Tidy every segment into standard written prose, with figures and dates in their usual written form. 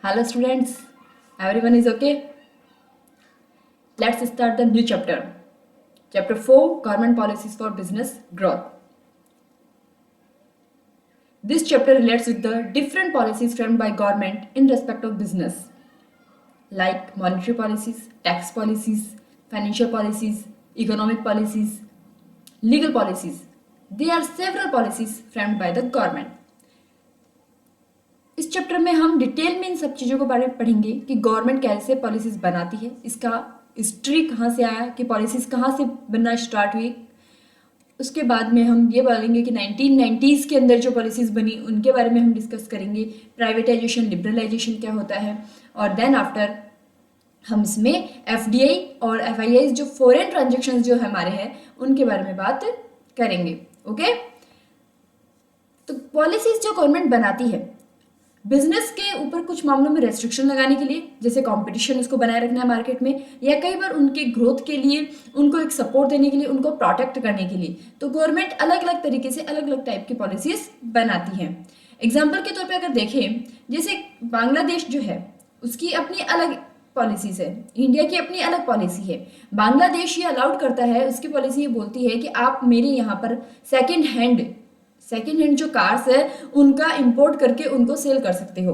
Hello students, everyone is okay? Let's start the new chapter. Chapter 4 Government Policies for Business Growth. This chapter relates with the different policies framed by government in respect of business, like monetary policies, tax policies, financial policies, economic policies, legal policies. There are several policies framed by the government. इस chapter में हम detail में इन सब चीज़ों के बारे में पढ़ेंगे कि गवर्नमेंट कैसे पॉलिसीज बनाती है, इसका हिस्ट्री कहाँ से आया, कि पॉलिसीज कहाँ से बनना स्टार्ट हुई। उसके बाद में हम ये बोलेंगे कि 1990s के अंदर जो पॉलिसीज बनी उनके बारे में हम डिस्कस करेंगे, प्राइवेटाइजेशन लिबरलाइजेशन क्या होता है, और देन आफ्टर हम इसमें एफडीआई और एफआईआई जो फॉरेन ट्रांजेक्शन जो हमारे हैं उनके बारे में बात करेंगे। ओके, तो पॉलिसीज जो गवर्नमेंट बनाती है बिजनेस के ऊपर कुछ मामलों में रेस्ट्रिक्शन लगाने के लिए, जैसे कंपटीशन उसको बनाए रखना है मार्केट में, या कई बार उनके ग्रोथ के लिए, उनको एक सपोर्ट देने के लिए, उनको प्रोटेक्ट करने के लिए, तो गवर्नमेंट अलग अलग तरीके से अलग अलग टाइप की पॉलिसीज बनाती है। एग्जाम्पल के तौर पे अगर देखें, जैसे बांग्लादेश जो है उसकी अपनी अलग पॉलिसीज है, इंडिया की अपनी अलग पॉलिसी है। बांग्लादेश ये अलाउड करता है, उसकी पॉलिसी ये बोलती है कि आप मेरे यहाँ पर सेकेंड हैंड जो कार्स है उनका इंपोर्ट करके उनको सेल कर सकते हो।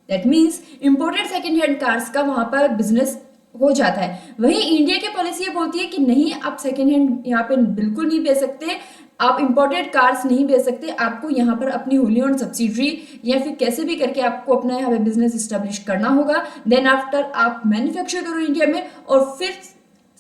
That means imported second hand cars का वहां पर बिजनेस हो जाता है। वहीं इंडिया की पॉलिसी ये बोलती है कि नहीं, आप सेकेंड हैंड यहाँ पे बिल्कुल नहीं बेच सकते, आप इंपोर्टेड कार्स नहीं बेच सकते, आपको यहाँ पर अपनी होली ओन सब्सिडरी या फिर कैसे भी करके आपको अपना यहाँ पे बिजनेस इस्टेब्लिश करना होगा। देन आफ्टर आप मैन्युफैक्चर करो इंडिया में और फिर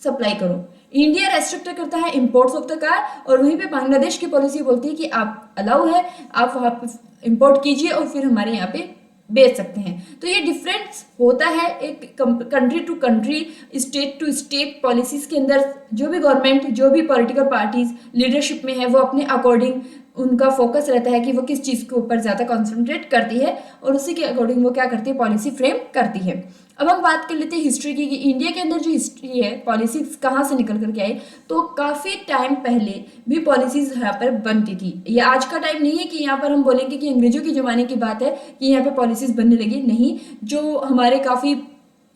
सप्लाई करो। इंडिया रेस्ट्रिक्ट करता है इंपोर्ट्स ऑफ द कार, और वहीं पे बांग्लादेश की पॉलिसी बोलती है कि आप अलाउ है, आप वहां पे इंपोर्ट कीजिए और फिर हमारे यहाँ पे बेच सकते हैं। तो ये डिफरेंस होता है एक country to country, state to state policies के अंदर। जो भी गवर्नमेंट, जो भी पॉलिटिकल पार्टीज लीडरशिप में है, वो अपने अकॉर्डिंग उनका फोकस रहता है कि वो किस चीज़ के ऊपर ज़्यादा कॉन्सेंट्रेट करती है और उसी के अकॉर्डिंग वो क्या करती है, पॉलिसी फ्रेम करती है। अब हम बात कर लेते हैं हिस्ट्री की, कि इंडिया के अंदर जो हिस्ट्री है पॉलिसीज कहाँ से निकल करके आई। तो काफ़ी टाइम पहले भी पॉलिसीज यहाँ पर बनती थी। ये आज का टाइम नहीं है कि यहाँ पर हम बोलेंगे कि अंग्रेजों के ज़माने की बात है कि यहाँ पे पॉलिसीज बनने लगी, नहीं। जो हमारे काफ़ी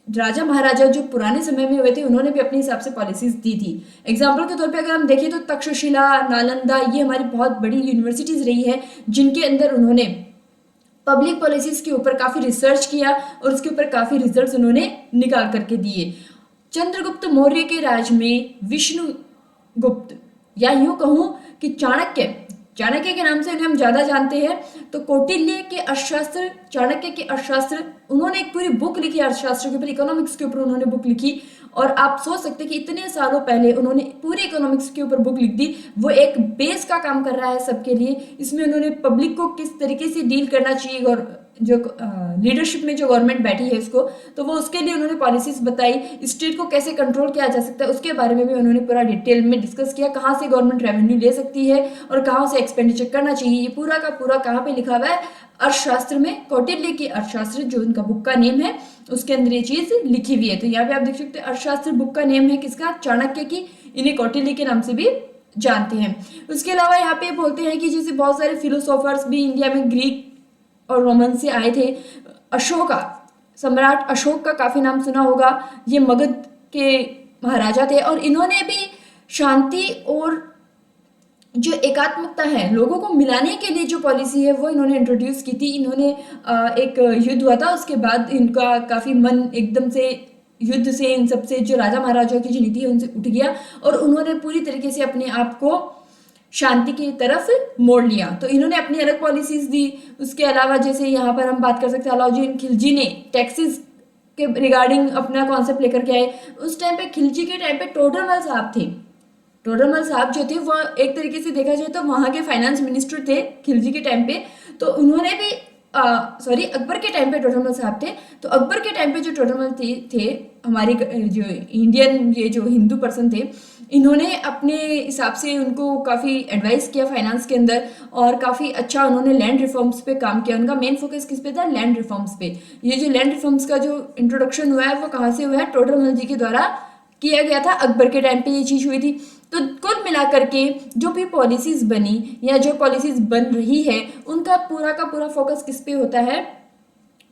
राजा महाराजा जो पुराने समय में हुए थे उन्होंने भी अपने हिसाब से पॉलिसीज दी थी। एग्जाम्पल के तौर पे अगर हम देखें तो तक्षशिला, नालंदा, ये हमारी बहुत बड़ी यूनिवर्सिटीज़ रही है जिनके अंदर उन्होंने पब्लिक पॉलिसीज के ऊपर काफ़ी रिसर्च किया और उसके ऊपर काफ़ी रिजल्ट्स उन्होंने निकाल करके दिए। चंद्रगुप्त मौर्य के राज में विष्णुगुप्त, या यूं कहूँ कि चाणक्य के नाम से उन्हें हम ज़्यादा जानते हैं। तो कौटिल्य के अर्थशास्त्र, चाणक्य के अर्थशास्त्र, उन्होंने एक पूरी बुक लिखी अर्थशास्त्र के ऊपर, इकोनॉमिक्स के ऊपर उन्होंने बुक लिखी। और आप सोच सकते हैं कि इतने सालों पहले उन्होंने पूरी इकोनॉमिक्स के ऊपर बुक लिख दी। वो एक बेस का काम कर रहा है सबके लिए। इसमें उन्होंने पब्लिक को किस तरीके से डील करना चाहिए और जो लीडरशिप में जो गवर्नमेंट बैठी है इसको, तो वो उसके लिए उन्होंने पॉलिसीज बताई। स्टेट को कैसे कंट्रोल किया जा सकता है उसके बारे में भी उन्होंने पूरा डिटेल में डिस्कस किया, कहाँ से गवर्नमेंट रेवेन्यू ले सकती है और कहाँ से एक्सपेंडिचर करना चाहिए। ये पूरा का पूरा कहाँ पे लिखा हुआ है, अर्थशास्त्र में। कौटिल्य की अर्थशास्त्र जो उनका बुक का नेम है उसके अंदर ये चीज लिखी हुई है। तो यहाँ पे आप देख सकते हैं अर्थशास्त्र बुक का नेम है किसका, चाणक्य की। इन्हें कौटिल्य के नाम से भी जानते हैं। उसके अलावा यहाँ पे बोलते हैं कि जैसे बहुत सारे फिलोसोफर्स भी इंडिया में ग्रीक और रोमन से आए थे। अशोका, सम्राट अशोक का काफी नाम सुना होगा, ये मगध के महाराजा थे और इन्होंने भी शांति और जो एकात्मकता है, लोगों को मिलाने के लिए जो पॉलिसी है वो इन्होंने इंट्रोड्यूस की थी। इन्होंने एक युद्ध हुआ था, उसके बाद इनका काफी मन एकदम से युद्ध से, इन सबसे जो राजा महाराजाओं की जो नीति है उनसे उठ गया और उन्होंने पूरी तरीके से अपने आप को शांति की तरफ मोड़ लिया। तो इन्होंने अपनी अलग पॉलिसीज दी। उसके अलावा जैसे यहाँ पर हम बात कर सकते हैं अलाउद्दीन खिलजी ने टैक्सेस के रिगार्डिंग अपना कॉन्सेप्ट लेकर के आए। उस टाइम पे खिलजी के टाइम पे टोडरमल साहब थे। टोडरमल साहब जो थे वो एक तरीके से देखा जाए तो वहाँ के फाइनेंस मिनिस्टर थे खिलजी के टाइम पे। तो उन्होंने भी अकबर के टाइम पे टोडरमल साहब थे। तो अकबर के टाइम पे जो टोडरमल थे हमारे जो इंडियन, ये जो हिंदू पर्सन थे, इन्होंने अपने हिसाब से उनको काफ़ी एडवाइस किया फाइनेंस के अंदर और काफ़ी अच्छा उन्होंने लैंड रिफॉर्म्स पे काम किया। उनका मेन फोकस किस पे था, लैंड रिफॉर्म्स पे। ये जो लैंड रिफॉर्म्स का जो इंट्रोडक्शन हुआ है वो कहाँ से हुआ है, टोडरमल जी के द्वारा किया गया था। अकबर के टाइम पे ये चीज़ हुई थी। तो कुल मिलाकर के जो भी पॉलिसीज बनी या जो पॉलिसीज बन रही है उनका पूरा का पूरा फोकस किस पे होता है,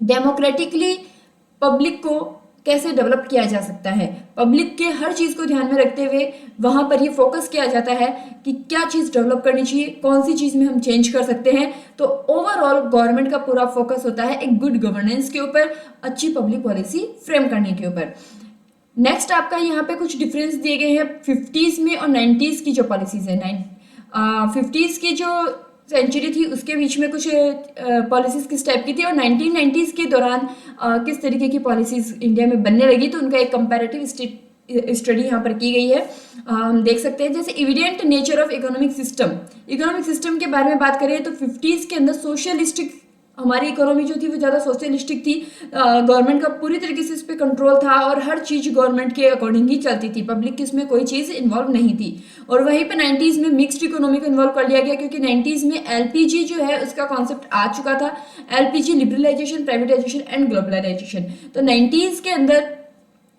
डेमोक्रेटिकली पब्लिक को कैसे डेवलप किया जा सकता है, पब्लिक के हर चीज़ को ध्यान में रखते हुए वहाँ पर ये फोकस किया जाता है कि क्या चीज़ डेवलप करनी चाहिए, कौन सी चीज़ में हम चेंज कर सकते हैं। तो ओवरऑल गवर्नमेंट का पूरा फोकस होता है एक गुड गवर्नेंस के ऊपर, अच्छी पब्लिक पॉलिसी फ्रेम करने के ऊपर। नेक्स्ट आपका यहाँ पे कुछ डिफरेंस दिए गए हैं 50s में और 90s की जो पॉलिसीज है। 50s की जो सेंचुरी थी उसके बीच में कुछ पॉलिसीज किस टाइप की थी और 1990s के दौरान किस तरीके की पॉलिसीज इंडिया में बनने लगी, तो उनका एक कंपैरेटिव स्टडी यहाँ पर की गई है। हम देख सकते हैं जैसे evident nature of economic system के बारे में बात करें तो 50s के अंदर सोशलिस्टिक हमारी इकोनॉमी जो थी वो ज़्यादा सोशलिस्टिक थी। गवर्नमेंट का पूरी तरीके से इस पर कंट्रोल था और हर चीज़ गवर्नमेंट के अकॉर्डिंग ही चलती थी, पब्लिक की इसमें कोई चीज़ इन्वॉल्व नहीं थी। और वहीं पे 90s में मिक्स्ड इकोनॉमी को इन्वॉल्व कर लिया गया क्योंकि 90s में एलपीजी जो है उसका कॉन्सेप्ट आ चुका था। LPG, liberalisation, privatisation and globalisation. तो 90s के अंदर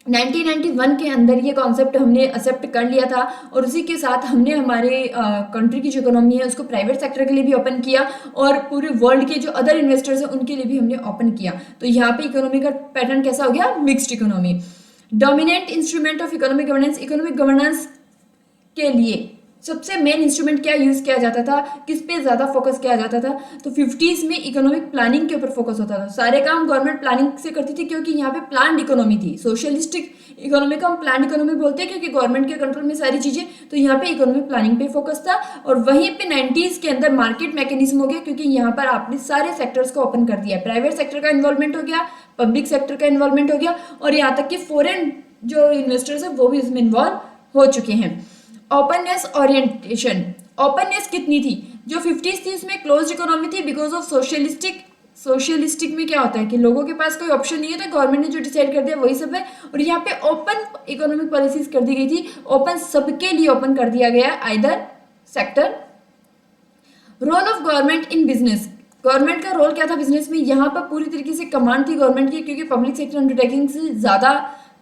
1991 के अंदर ये कॉन्सेप्ट हमने एक्सेप्ट कर लिया था और उसी के साथ हमने हमारे कंट्री की जो इकोनॉमी है उसको प्राइवेट सेक्टर के लिए भी ओपन किया और पूरे वर्ल्ड के जो अदर इन्वेस्टर्स हैं उनके लिए भी हमने ओपन किया। तो यहाँ पे इकोनॉमी का पैटर्न कैसा हो गया, mixed economy. Dominant instrument of economic governance के लिए सबसे मेन इंस्ट्रूमेंट क्या यूज किया जाता था, किस पे ज्यादा फोकस किया जाता था, तो 50s में इकोनॉमिक प्लानिंग के ऊपर फोकस होता था। सारे काम गवर्नमेंट प्लानिंग से करती थी क्योंकि यहाँ पे प्लान्ड इकोनॉमी थी। सोशलिस्टिक इकोनॉमी को हम प्लान्ड इकोनॉमी बोलते हैं क्योंकि गवर्नमेंट के कंट्रोल में सारी चीजें, तो यहाँ पे इकोनॉमिक प्लानिंग पे फोकस था। और वहीं पे 90s के अंदर मार्केट मैकेनिज्म हो गया क्योंकि यहाँ पर आपने सारे सेक्टर्स को ओपन कर दिया, प्राइवेट सेक्टर का इन्वॉल्वमेंट हो गया, पब्लिक सेक्टर का इन्वॉल्वमेंट हो गया और यहाँ तक कि फॉरेन जो इन्वेस्टर्स है वो भी इसमें इन्वॉल्व हो चुके हैं। ओपननेस ओरिएंटेशन, ओपननेस कितनी थी, जो 50s थी उसमें क्लोज इकोनॉमी थी बिकॉज ऑफ सोशलिस्टिक में क्या होता है कि लोगों के पास कोई ऑप्शन नहीं है तो गवर्नमेंट ने जो डिसाइड कर दिया वही सब है। और यहाँ पे ओपन इकोनॉमिक पॉलिसीज कर दी गई थी, ओपन सबके लिए ओपन कर दिया गया either sector. Role of government in business, government का रोल क्या था बिजनेस में, यहाँ पर पूरी तरीके से कमांड थी गवर्नमेंट की क्योंकि पब्लिक सेक्टर अंडरटेकिंग से ज्यादा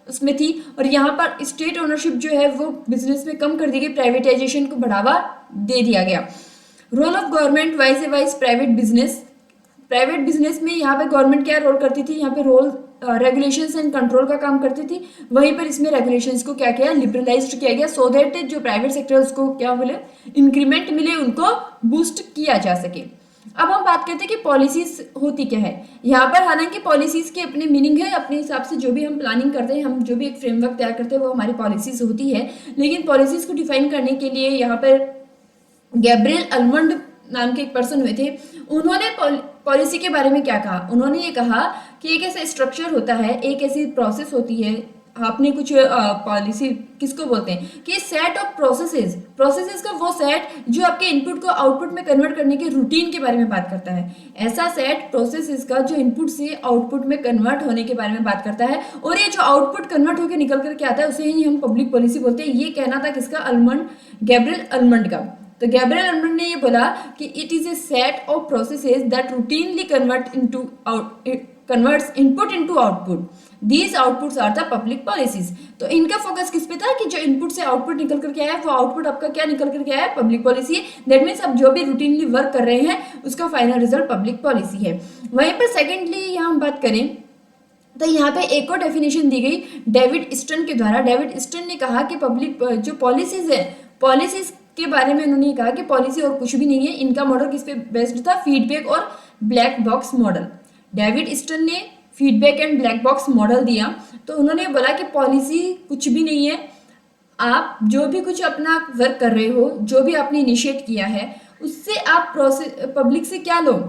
उसमें थी। और यहाँ पर स्टेट ओनरशिप जो है वो बिजनेस में कम कर दी गई, प्राइवेटाइजेशन को बढ़ावा दे दिया गया। Role of government wise private business में यहाँ पे गवर्नमेंट क्या रोल करती थी, यहाँ पे रोल रेगुलेशंस एंड कंट्रोल का काम करती थी। वहीं पर इसमें रेगुलेशंस को क्या किया, लिबरलाइज्ड किया गया सो दैट जो प्राइवेट सेक्टर उसको क्या मिले, इंक्रीमेंट मिले, उनको बूस्ट किया जा सके। अब हम बात करते हैं कि पॉलिसीज होती क्या है। यहाँ पर हालांकि पॉलिसीज के अपने मीनिंग है, अपने हिसाब से जो भी हम प्लानिंग करते हैं, हम जो भी एक फ्रेमवर्क तैयार करते हैं वो हमारी पॉलिसीज होती है। लेकिन पॉलिसीज को डिफाइन करने के लिए यहाँ पर गैब्रियल अल्मंड नाम के एक पर्सन हुए थे। उन्होंने पॉलिसी के बारे में क्या कहा, उन्होंने ये कहा कि एक ऐसा स्ट्रक्चर होता है, एक ऐसी प्रोसेस होती है, आपने कुछ पॉलिसी किसको बोलते हैं कि सेट ऑफ प्रोसेसेस का वो सेट जो आपके इनपुट को आउटपुट में कन्वर्ट करने के रूटीन के बारे में बात करता है। ऐसा सेट प्रोसेसेस का जो इनपुट से आउटपुट में कन्वर्ट होने के बारे में बात करता है और ये जो आउटपुट कन्वर्ट होकर निकल करके आता है उसे ही हम पब्लिक पॉलिसी बोलते हैं। ये कहना था किसका, गैब्रियल अल्मंड का। तो गैब्रियल अल्मंड ने ये बोला कि it is a set of processes that routinely converts input into output, these outputs are the public policies. तो इनका फोकस किस पे था कि जो इनपुट से आउटपुट निकल करके आया है वो आउटपुट आपका क्या निकल करके आया है, पब्लिक पॉलिसी है। दैट मीन्स आप जो भी रूटीनली वर्क कर रहे हैं उसका फाइनल रिजल्ट पब्लिक पॉलिसी है। वहीं पर सेकेंडली यहाँ हम बात करें तो यहाँ पे एक और डेफिनेशन दी गई डेविड स्टर्न के द्वारा। डेविड स्टर्न ने कहा कि पब्लिक जो पॉलिसीज है, पॉलिसीज के बारे में उन्होंने कहा कि पॉलिसी और कुछ भी नहीं है, इनका मॉडल किस पे बेस्ड था, फीडबैक और black box model. David Stern ने feedback and black box model दिया। तो उन्होंने बोला कि पॉलिसी कुछ भी नहीं है, आप जो भी कुछ अपना वर्क कर रहे हो, जो भी आपने इनिशिएट किया है, उससे आप पब्लिक से क्या लो,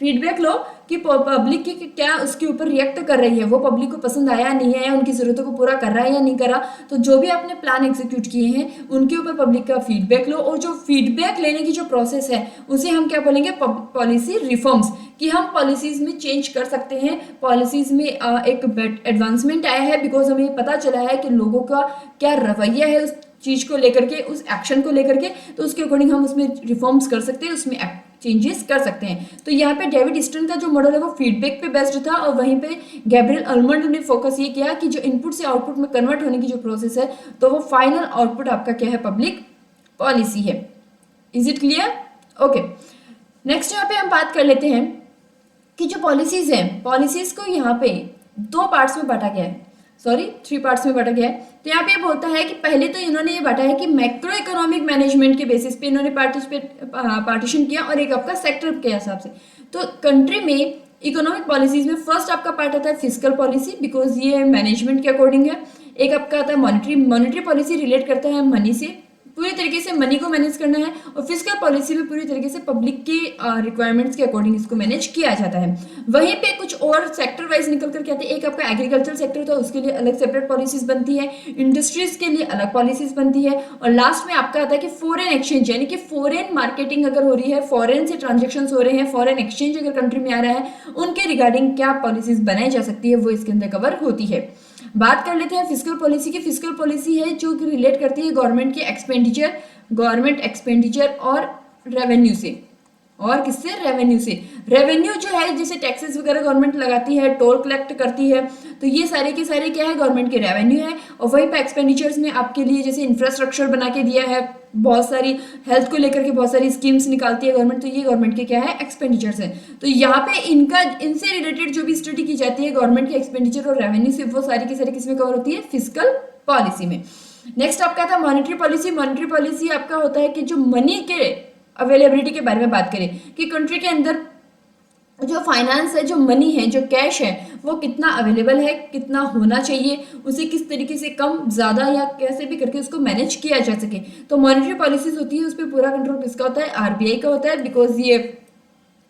फीडबैक लो कि पब्लिक की क्या उसके ऊपर रिएक्ट कर रही है, वो पब्लिक को पसंद आया नहीं आया, उनकी जरूरतों को पूरा कर रहा है या नहीं कर रहा। तो जो भी आपने प्लान एग्जीक्यूट किए हैं उनके ऊपर पब्लिक का फीडबैक लो और जो फीडबैक लेने की जो प्रोसेस है उसे हम क्या बोलेंगे, पॉलिसी रिफॉर्म्स, कि हम पॉलिसीज में चेंज कर सकते हैं। पॉलिसीज में एक एडवांसमेंट आया है बिकॉज हमें पता चला है कि लोगों का क्या रवैया है उस चीज को लेकर के, उस एक्शन को लेकर के, तो उसके अकॉर्डिंग हम उसमें रिफॉर्म्स कर सकते हैं, उसमें चेंजेस कर सकते हैं। तो यहाँ पे डेविड स्टर्न का जो मॉडल है वो फीडबैक पे बेस्ड था और वहीं पे गैब्रियल अल्मंड ने फोकस ये किया कि जो इनपुट से आउटपुट में कन्वर्ट होने की जो प्रोसेस है तो वो फाइनल आउटपुट आपका क्या है, पब्लिक पॉलिसी है। Is it clear? Okay, next यहाँ पे हम बात कर लेते हैं कि जो पॉलिसीज हैं, पॉलिसीज को यहाँ पे दो पार्ट्स में बांटा गया है, सॉरी 3 पार्ट्स में बांटा गया है। तो यहाँ पे ये बोलता है कि पहले तो इन्होंने ये बांटा है कि मैक्रो इकोनॉमिक मैनेजमेंट के बेसिस पे इन्होंने पार्टीशन किया, और एक आपका सेक्टर के हिसाब से। तो कंट्री में इकोनॉमिक पॉलिसीज में फर्स्ट आपका पार्ट आता है फिजिकल पॉलिसी, बिकॉज ये मैनेजमेंट के अकॉर्डिंग है। एक आपका आता है मॉनिटरी पॉलिसी, रिलेट करता है मनी से, पूरी तरीके से मनी को मैनेज करना है। और फिजिकल पॉलिसी में पूरी तरीके से पब्लिक के रिक्वायरमेंट्स के अकॉर्डिंग इसको मैनेज किया जाता है। वहीं पे कुछ और सेक्टर वाइज निकल करके आते हैं। एक आपका एग्रीकल्चर सेक्टर होता है, उसके लिए अलग सेपरेट पॉलिसीज बनती है, इंडस्ट्रीज के लिए अलग पॉलिसीज बनती है, और लास्ट में आपका आता है कि फॉरेन एक्सचेंज, यानी कि फॉरेन मार्केटिंग अगर हो रही है, फॉरेन से ट्रांजेक्शन हो रहे हैं, फॉरेन एक्सचेंज अगर कंट्री में आ रहा है, उनके रिगार्डिंग क्या पॉलिसीज बनाई जा सकती है, वो इसके अंदर कवर होती है। बात कर लेते हैं फिजिकल पॉलिसी की। फिजिकल पॉलिसी है जो रिलेट करती है गवर्नमेंट के गवर्नमेंट एक्सपेंडिचर और रेवेन्यू से। और किससे? रेवेन्यू से। रेवेन्यू जो है, जैसे टैक्सेस वगैरह गवर्नमेंट लगाती है, टोल कलेक्ट करती है, तो ये सारे के सारे क्या है? गवर्नमेंट के रेवेन्यू है। और वहीं पे एक्सपेंडिचर्स में आपके लिए जैसे इंफ्रास्ट्रक्चर बना के दिया है, बहुत सारी हेल्थ को लेकर के बहुत सारी स्कीम्स निकालती है गवर्नमेंट, तो ये गवर्नमेंट के क्या है? एक्सपेंडिचर्स है। तो यहाँ पे इनसे रिलेटेड जो भी स्टडी की जाती है गवर्नमेंट के एक्सपेंडिचर और रेवेन्यू से, वो सारी की सारी किसमें कवर होती है? फिजिकल पॉलिसी में। नेक्स्ट आपका था मॉनेटरी पॉलिसी। मॉनेटरी पॉलिसी आपका होता है कि जो मनी के अवेलेबिलिटी के बारे में बात करें कि कंट्री के अंदर जो फाइनेंस है, जो मनी है, जो कैश है, वो कितना अवेलेबल है, कितना होना चाहिए, उसे किस तरीके से कम ज़्यादा या कैसे भी करके उसको मैनेज किया जा सके। तो मॉनेटरी पॉलिसीज होती है, उस पर पूरा कंट्रोल किसका होता है? आरबीआई का होता है, बिकॉज ये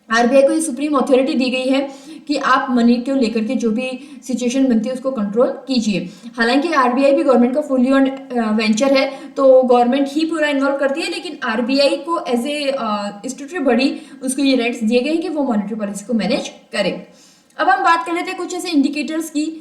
आरबीआई को ये सुप्रीम अथॉरिटी दी गई है कि आप मनी को लेकर के जो भी सिचुएशन बनती है उसको कंट्रोल कीजिए। हालांकि आरबीआई भी गवर्नमेंट का फुली ऑन वेंचर है, तो गवर्नमेंट ही पूरा इन्वॉल्व करती है, लेकिन आरबीआई को एज ए स्टैट्यूटरी बॉडी उसको ये राइट्स दिए गए हैं कि वो मॉनेटरी पॉलिसी को मैनेज करे। अब हम बात कर लेते हैं कुछ ऐसे इंडिकेटर्स की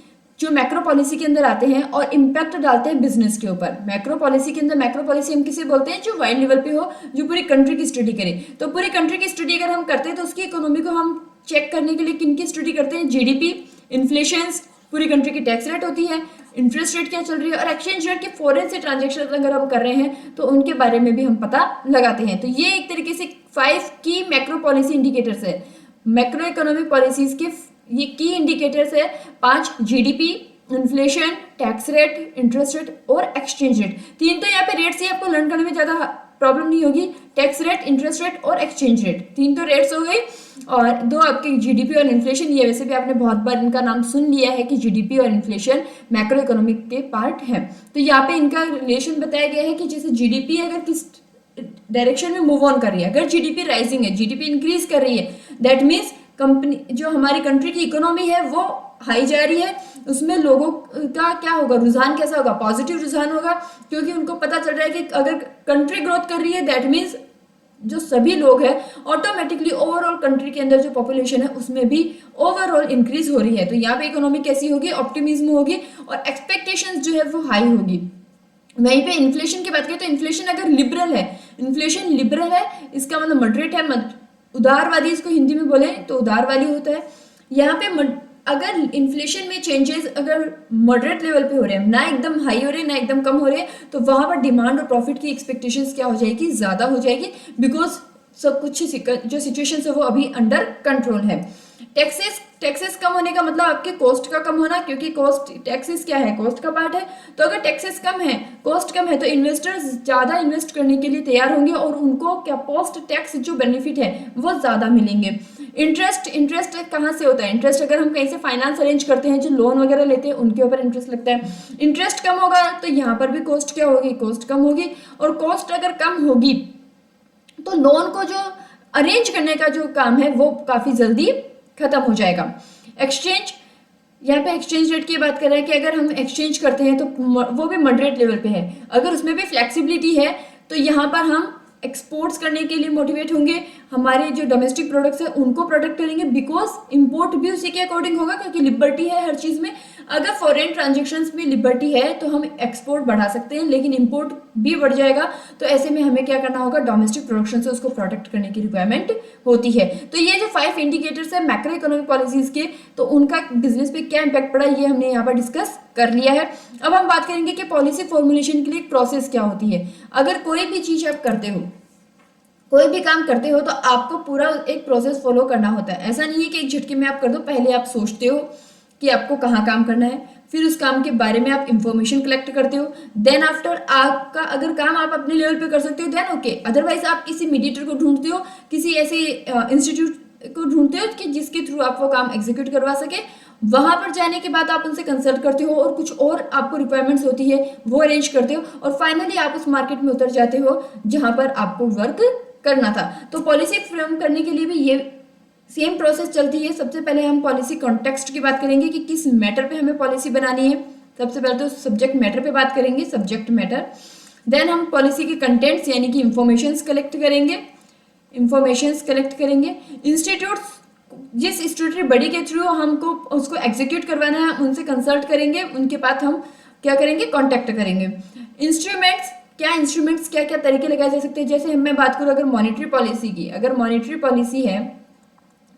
जो मैक्रो पॉलिसी के अंदर आते हैं और इम्पैक्ट डालते हैं बिजनेस के ऊपर। मैक्रो पॉलिसी के अंदर, मैक्रो पॉलिसी हम किसे बोलते हैं? जो वाइड लेवल पे हो, जो पूरी कंट्री की स्टडी करे। तो पूरी कंट्री की स्टडी अगर हम करते हैं तो उसकी इकोनॉमी को हम चेक करने के लिए किन की स्टडी करते हैं? जीडीपी, इन्फ्लेशन, पूरी कंट्री की टैक्स रेट होती है, इंटरेस्ट रेट क्या चल रही है, और एक्सचेंज रेट के फॉरेन से ट्रांजेक्शन अगर हम कर रहे हैं तो उनके बारे में भी हम पता लगाते हैं। तो ये एक तरीके से 5 की मैक्रो पॉलिसी इंडिकेटर्स है। मैक्रो इकोनॉमिक पॉलिसीज के ये की इंडिकेटर्स है 5: GDP, inflation, tax rate, interest rate और एक्सचेंज रेट। 3 तो यहाँ पे रेट्स ही आपको लर्न करने में ज्यादा प्रॉब्लम नहीं होगी। टैक्स रेट, इंटरेस्ट रेट और एक्सचेंज रेट, 3 तो रेट्स हो गई, और 2 आपके जीडीपी और इन्फ्लेशन। ये वैसे भी आपने बहुत बार इनका नाम सुन लिया है कि जीडीपी और इन्फ्लेशन मैक्रो इकोनॉमिक के पार्ट है। तो यहाँ पे इनका रिलेशन बताया गया है कि जैसे जीडीपी अगर किस डायरेक्शन में मूव ऑन कर रही है, अगर जीडीपी राइजिंग है, जीडीपी इंक्रीज कर रही है, दैट मीन्स कंपनी, जो हमारी कंट्री की इकोनॉमी है वो हाई जा रही है, उसमें लोगों का क्या होगा? रुझान कैसा होगा? पॉजिटिव रुझान होगा, क्योंकि उनको पता चल रहा है कि अगर कंट्री ग्रोथ कर रही है दैट मीन्स जो सभी लोग हैं ऑटोमेटिकली ओवरऑल कंट्री के अंदर जो पॉपुलेशन है उसमें भी ओवरऑल इंक्रीज हो रही है। तो यहाँ पे इकोनॉमी कैसी होगी? ऑप्टिमिज्म होगी और एक्सपेक्टेशंस जो है वो हाई होगी। वहीं पे इन्फ्लेशन की बात करें तो इन्फ्लेशन अगर लिबरल है, इन्फ्लेशन लिबरल है, इसका मतलब मॉडरेट है, उदारवादी इसको हिंदी में बोले तो उदारवादी होता है। यहाँ पे अगर इन्फ्लेशन में चेंजेस अगर मॉडरेट लेवल पे हो रहे हैं, ना एकदम हाई हो रहे हैं ना एकदम कम हो रहे हैं, तो वहां पर डिमांड और प्रॉफिट की एक्सपेक्टेशंस क्या हो जाएगी? ज्यादा हो जाएगी, बिकॉज सब कुछ जो सिचुएशन है वो अभी अंडर कंट्रोल है। टैक्सेस कम होने का मतलब आपके कॉस्ट का कम होना, क्योंकि कॉस्ट, टैक्सेस क्या है? कॉस्ट का पार्ट है। तो अगर टैक्सेस कम है, कॉस्ट कम है, तो इन्वेस्टर्स ज्यादा इन्वेस्ट करने के लिए तैयार होंगे और उनको क्या पोस्ट टैक्स जो बेनिफिट है वो ज्यादा मिलेंगे। इंटरेस्ट कहाँ से होता है? इंटरेस्ट अगर हम कहीं से फाइनेंस अरेंज करते हैं, जो लोन वगैरह लेते हैं उनके ऊपर इंटरेस्ट लगता है। इंटरेस्ट कम होगा तो यहाँ पर भी कॉस्ट क्या होगी? कॉस्ट कम होगी, और कॉस्ट अगर कम होगी तो लोन को जो अरेंज करने का जो काम है वो काफी जल्दी खत्म हो जाएगा। एक्सचेंज, यहाँ पे एक्सचेंज रेट की बात कर रहे हैं कि अगर हम एक्सचेंज करते हैं तो वो भी मॉडरेट लेवल पे है, अगर उसमें भी फ्लेक्सिबिलिटी है तो यहाँ पर हम एक्सपोर्ट्स करने के लिए मोटिवेट होंगे, हमारे जो डोमेस्टिक प्रोडक्ट्स है उनको प्रोटेक्ट करेंगे, बिकॉज इंपोर्ट भी उसी के अकॉर्डिंग होगा, क्योंकि लिबर्टी है हर चीज में। अगर फॉरेन ट्रांजेक्शन्स में लिबर्टी है तो हम एक्सपोर्ट बढ़ा सकते हैं, लेकिन इंपोर्ट भी बढ़ जाएगा, तो ऐसे में हमें क्या करना होगा? डोमेस्टिक प्रोडक्शन से उसको प्रोटेक्ट करने की रिक्वायरमेंट होती है। तो ये जो 5 इंडिकेटर्स है मैक्रो इकोनॉमिक पॉलिसीज के, तो उनका बिजनेस पे क्या इंपैक्ट पड़ा ये हमने यहाँ पर डिस्कस कर लिया है। अब हम बात करेंगे कि पॉलिसी फॉर्मुलेशन के लिए एक प्रोसेस क्या होती है। अगर कोई भी चीज आप करते हो, कोई भी काम करते हो तो आपको पूरा एक प्रोसेस फॉलो करना होता है। ऐसा नहीं है कि एक झटके में आप कर दो। पहले आप सोचते हो कि आपको कहाँ काम करना है, फिर उस काम के बारे में आप इंफॉर्मेशन कलेक्ट करते हो, देन आफ्टर आपका अगर काम आप अपने लेवल पे कर सकते हो देन ओके, अदरवाइज आप किसी मीडिएटर को ढूंढते हो, किसी ऐसे इंस्टीट्यूट को ढूंढते हो कि जिसके थ्रू आप वो काम एग्जीक्यूट करवा सके। वहां पर जाने के बाद आप उनसे कंसल्ट करते हो और कुछ और आपको रिक्वायरमेंट्स होती है वो अरेंज करते हो, और फाइनली आप उस मार्केट में उतर जाते हो जहां पर आपको वर्क करना था। तो पॉलिसी फ्रेम करने के लिए भी ये सेम प्रोसेस चलती है। सबसे पहले हम पॉलिसी कॉन्टेक्स्ट की बात करेंगे कि किस मैटर पे हमें पॉलिसी बनानी है। सबसे पहले तो सब्जेक्ट मैटर पे बात करेंगे, सब्जेक्ट मैटर। देन हम पॉलिसी के कंटेंट्स यानी कि इंफॉर्मेशंस कलेक्ट करेंगे, इंस्टीट्यूट्स, जिस स्टैट्यूटरी बॉडी के थ्रू हमको उसको एग्जीक्यूट करवाना है उनसे कंसल्ट करेंगे, उनके बाद हम क्या करेंगे, कॉन्टैक्ट करेंगे। इंस्ट्रूमेंट्स क्या क्या तरीके लगाए जा सकते हैं। जैसे मैं बात करूँ अगर मॉनेटरी पॉलिसी की, अगर मॉनेटरी पॉलिसी है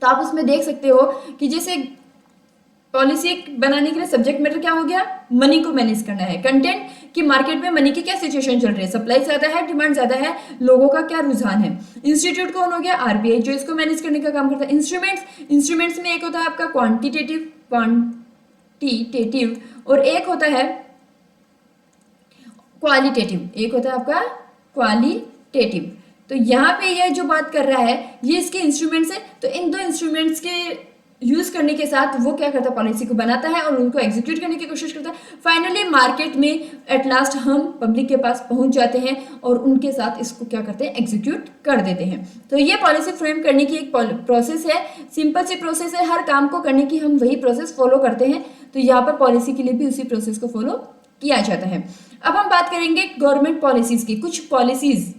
तो आप उसमें देख सकते हो कि जैसे पॉलिसी बनाने के लिए सब्जेक्ट मैटर क्या हो गया, मनी को मैनेज करना है। कंटेंट कि मार्केट में मनी की क्या सिचुएशन चल रही है, सप्लाई ज्यादा है, डिमांड ज्यादा है, लोगों का क्या रुझान है। इंस्टीट्यूट कौन हो गया, आरबीआई, जो इसको मैनेज करने का काम करता है। इंस्ट्रूमेंट्स में एक होता है आपका क्वांटिटेटिव और एक होता है क्वालिटेटिव, तो यहाँ पे ये जो बात कर रहा है ये इसके इंस्ट्रूमेंट्स है। तो इन दो इंस्ट्रूमेंट्स के यूज करने के साथ वो क्या करता है, पॉलिसी को बनाता है और उनको एग्जीक्यूट करने की कोशिश करता है। फाइनली मार्केट में एट लास्ट हम पब्लिक के पास पहुंच जाते हैं और उनके साथ इसको क्या करते हैं, एग्जीक्यूट कर देते हैं। तो ये पॉलिसी फ्रेम करने की एक प्रोसेस है, सिंपल सी प्रोसेस है, हर काम को करने की हम वही प्रोसेस फॉलो करते हैं। तो यहाँ पर पॉलिसी के लिए भी उसी प्रोसेस को फॉलो किया जाता है। अब हम बात करेंगे गवर्नमेंट पॉलिसीज की। कुछ पॉलिसीज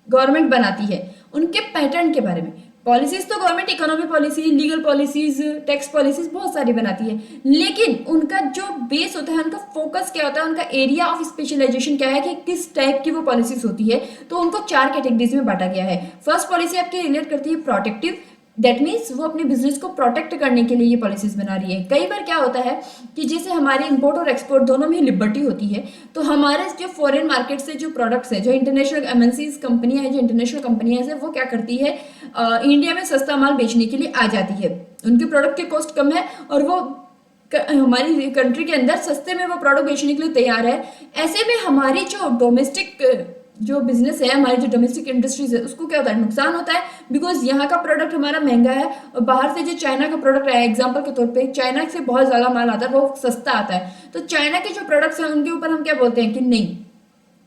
गवर्नमेंट बनाती है उनके पैटर्न के बारे में। पॉलिसीज तो government economy policy, legal policies, tax policies बहुत सारी बनाती है, लेकिन उनका जो बेस होता है, उनका फोकस क्या होता है, उनका एरिया ऑफ स्पेशलाइजेशन क्या है कि किस टाइप की वो पॉलिसीज होती है। तो उनको 4 कैटेगरीज में बांटा गया है। फर्स्ट पॉलिसी आपकी रिलेट करती है प्रोटेक्टिव, दैट मीन्स वो अपने बिजनेस को प्रोटेक्ट करने के लिए ये पॉलिसीज बना रही है। कई बार क्या होता है कि जैसे हमारे इंपोर्ट और एक्सपोर्ट दोनों में लिबर्टी होती है, तो हमारे जो फॉरेन मार्केट से जो प्रोडक्ट्स है, जो इंटरनेशनल एमएनसीज कंपनियां है, जो इंटरनेशनल कंपनियां है, वो क्या करती है, इंडिया में सस्ता माल बेचने के लिए आ जाती है। उनके प्रोडक्ट की कॉस्ट कम है और वो हमारी कंट्री के अंदर सस्ते में वो प्रोडक्ट बेचने के लिए तैयार है। ऐसे में हमारी जो डोमेस्टिक जो बिजनेस है, हमारी जो डोमेस्टिक इंडस्ट्रीज है, उसको क्या होता है, नुकसान होता है, बिकॉज यहाँ का प्रोडक्ट हमारा महंगा है और बाहर से जो चाइना का प्रोडक्ट है, एग्जांपल के तौर पे चाइना से बहुत ज्यादा माल आता है, वो सस्ता आता है। तो चाइना के जो प्रोडक्ट्स हैं उनके ऊपर हम क्या बोलते हैं कि नहीं,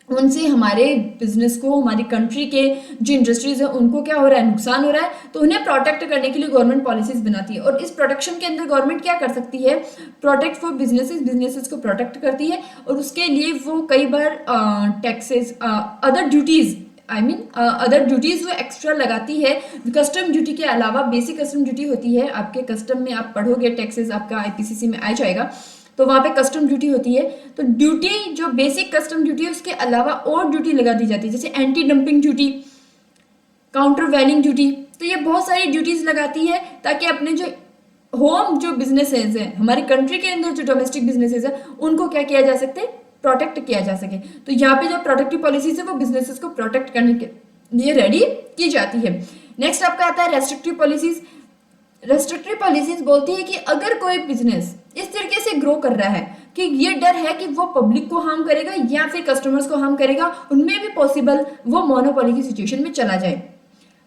उनसे हमारे बिजनेस को, हमारी कंट्री के जो इंडस्ट्रीज है उनको क्या हो रहा है, नुकसान हो रहा है। तो उन्हें प्रोटेक्ट करने के लिए गवर्नमेंट पॉलिसीज बनाती है और इस प्रोटेक्शन के अंदर गवर्नमेंट क्या कर सकती है, प्रोटेक्ट फॉर बिजनेसेस को प्रोटेक्ट करती है और उसके लिए वो कई बार टैक्सेस, अदर ड्यूटीज वो एक्स्ट्रा लगाती है। कस्टम ड्यूटी के अलावा बेसिक कस्टम ड्यूटी होती है, आपके कस्टम में आप पढ़ोगे, टैक्सेस आपका आईपीसीसी में आ जाएगा, तो वहां पे कस्टम ड्यूटी होती है। तो ड्यूटी जो बेसिक कस्टम ड्यूटी है उसके अलावा और ड्यूटी लगा दी जाती है, जैसे anti dumping duty, countervailing duty. तो ये बहुत सारी ड्यूटीज लगाती है ताकि अपने जो होम जो बिजनेसेस है, हमारी कंट्री के अंदर जो डोमेस्टिक बिजनेसेस है, उनको क्या किया जा सकते, प्रोटेक्ट किया जा सके। तो यहाँ पे जो प्रोटेक्टिव पॉलिसीज है वो बिजनेसेस को प्रोटेक्ट करने के लिए रेडी की जाती है। नेक्स्ट आपका आता है रेस्ट्रिक्टिव पॉलिसीज। रेस्ट्रिक्टिव पॉलिसीज बोलती है कि अगर कोई बिजनेस इस तरीके से ग्रो कर रहा है कि ये डर है कि वो पब्लिक को हार्म करेगा या फिर कस्टमर्स को हार्म करेगा, उनमें भी पॉसिबल वो मोनोपोली की सिचुएशन में चला जाए।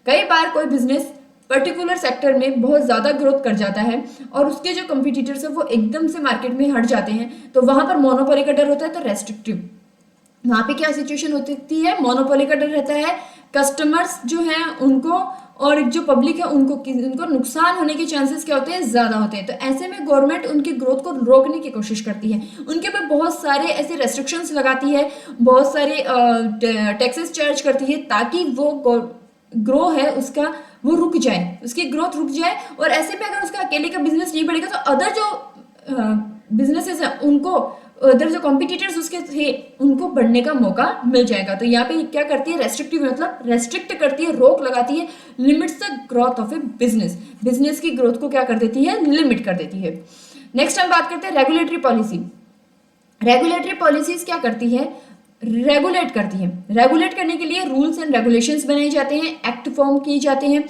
कई बार कोई बिजनेस पर्टिकुलर सेक्टर में बहुत ज्यादा ग्रोथ कर जाता है और उसके जो कंपटीटर्स है वो एकदम से मार्केट में हट जाते हैं, तो वहां पर मोनोपोली का डर होता है। तो रेस्ट्रिक्टिव, वहां पे क्या सिचुएशन होती है, मोनोपोली का डर रहता है, कस्टमर्स जो हैं उनको और जो पब्लिक है उनको नुकसान होने के चांसेस क्या होते हैं, ज्यादा होते हैं। तो ऐसे में गवर्नमेंट उनकी ग्रोथ को रोकने की कोशिश करती है, उनके ऊपर बहुत सारे ऐसे रेस्ट्रिक्शंस लगाती है, बहुत सारे टैक्सेस चार्ज करती है ताकि वो ग्रो है उसका वो रुक जाए, उसकी ग्रोथ रुक जाए। और ऐसे में अगर उसका अकेले का बिजनेस नहीं बढ़ेगा तो अदर जो बिजनेसेस है उनको, अदर जो कॉम्पिटिटर्स उसके थे उनको बढ़ने का मौका मिल जाएगा। तो यहाँ पे क्या करती है, रेस्ट्रिक्टिव मतलब रेस्ट्रिक्ट करती है, रोक लगाती है, limits the growth of A business की ग्रोथ को क्या कर देती है, लिमिट कर देती है। नेक्स्ट हम बात करते हैं रेगुलेटरी पॉलिसी। रेगुलेटरी पॉलिसीज क्या करती है, रेगुलेट करती है। रेगुलेट करने के लिए रूल्स एंड रेगुलेशंस बनाए जाते हैं, एक्ट फॉर्म किए जाते हैं,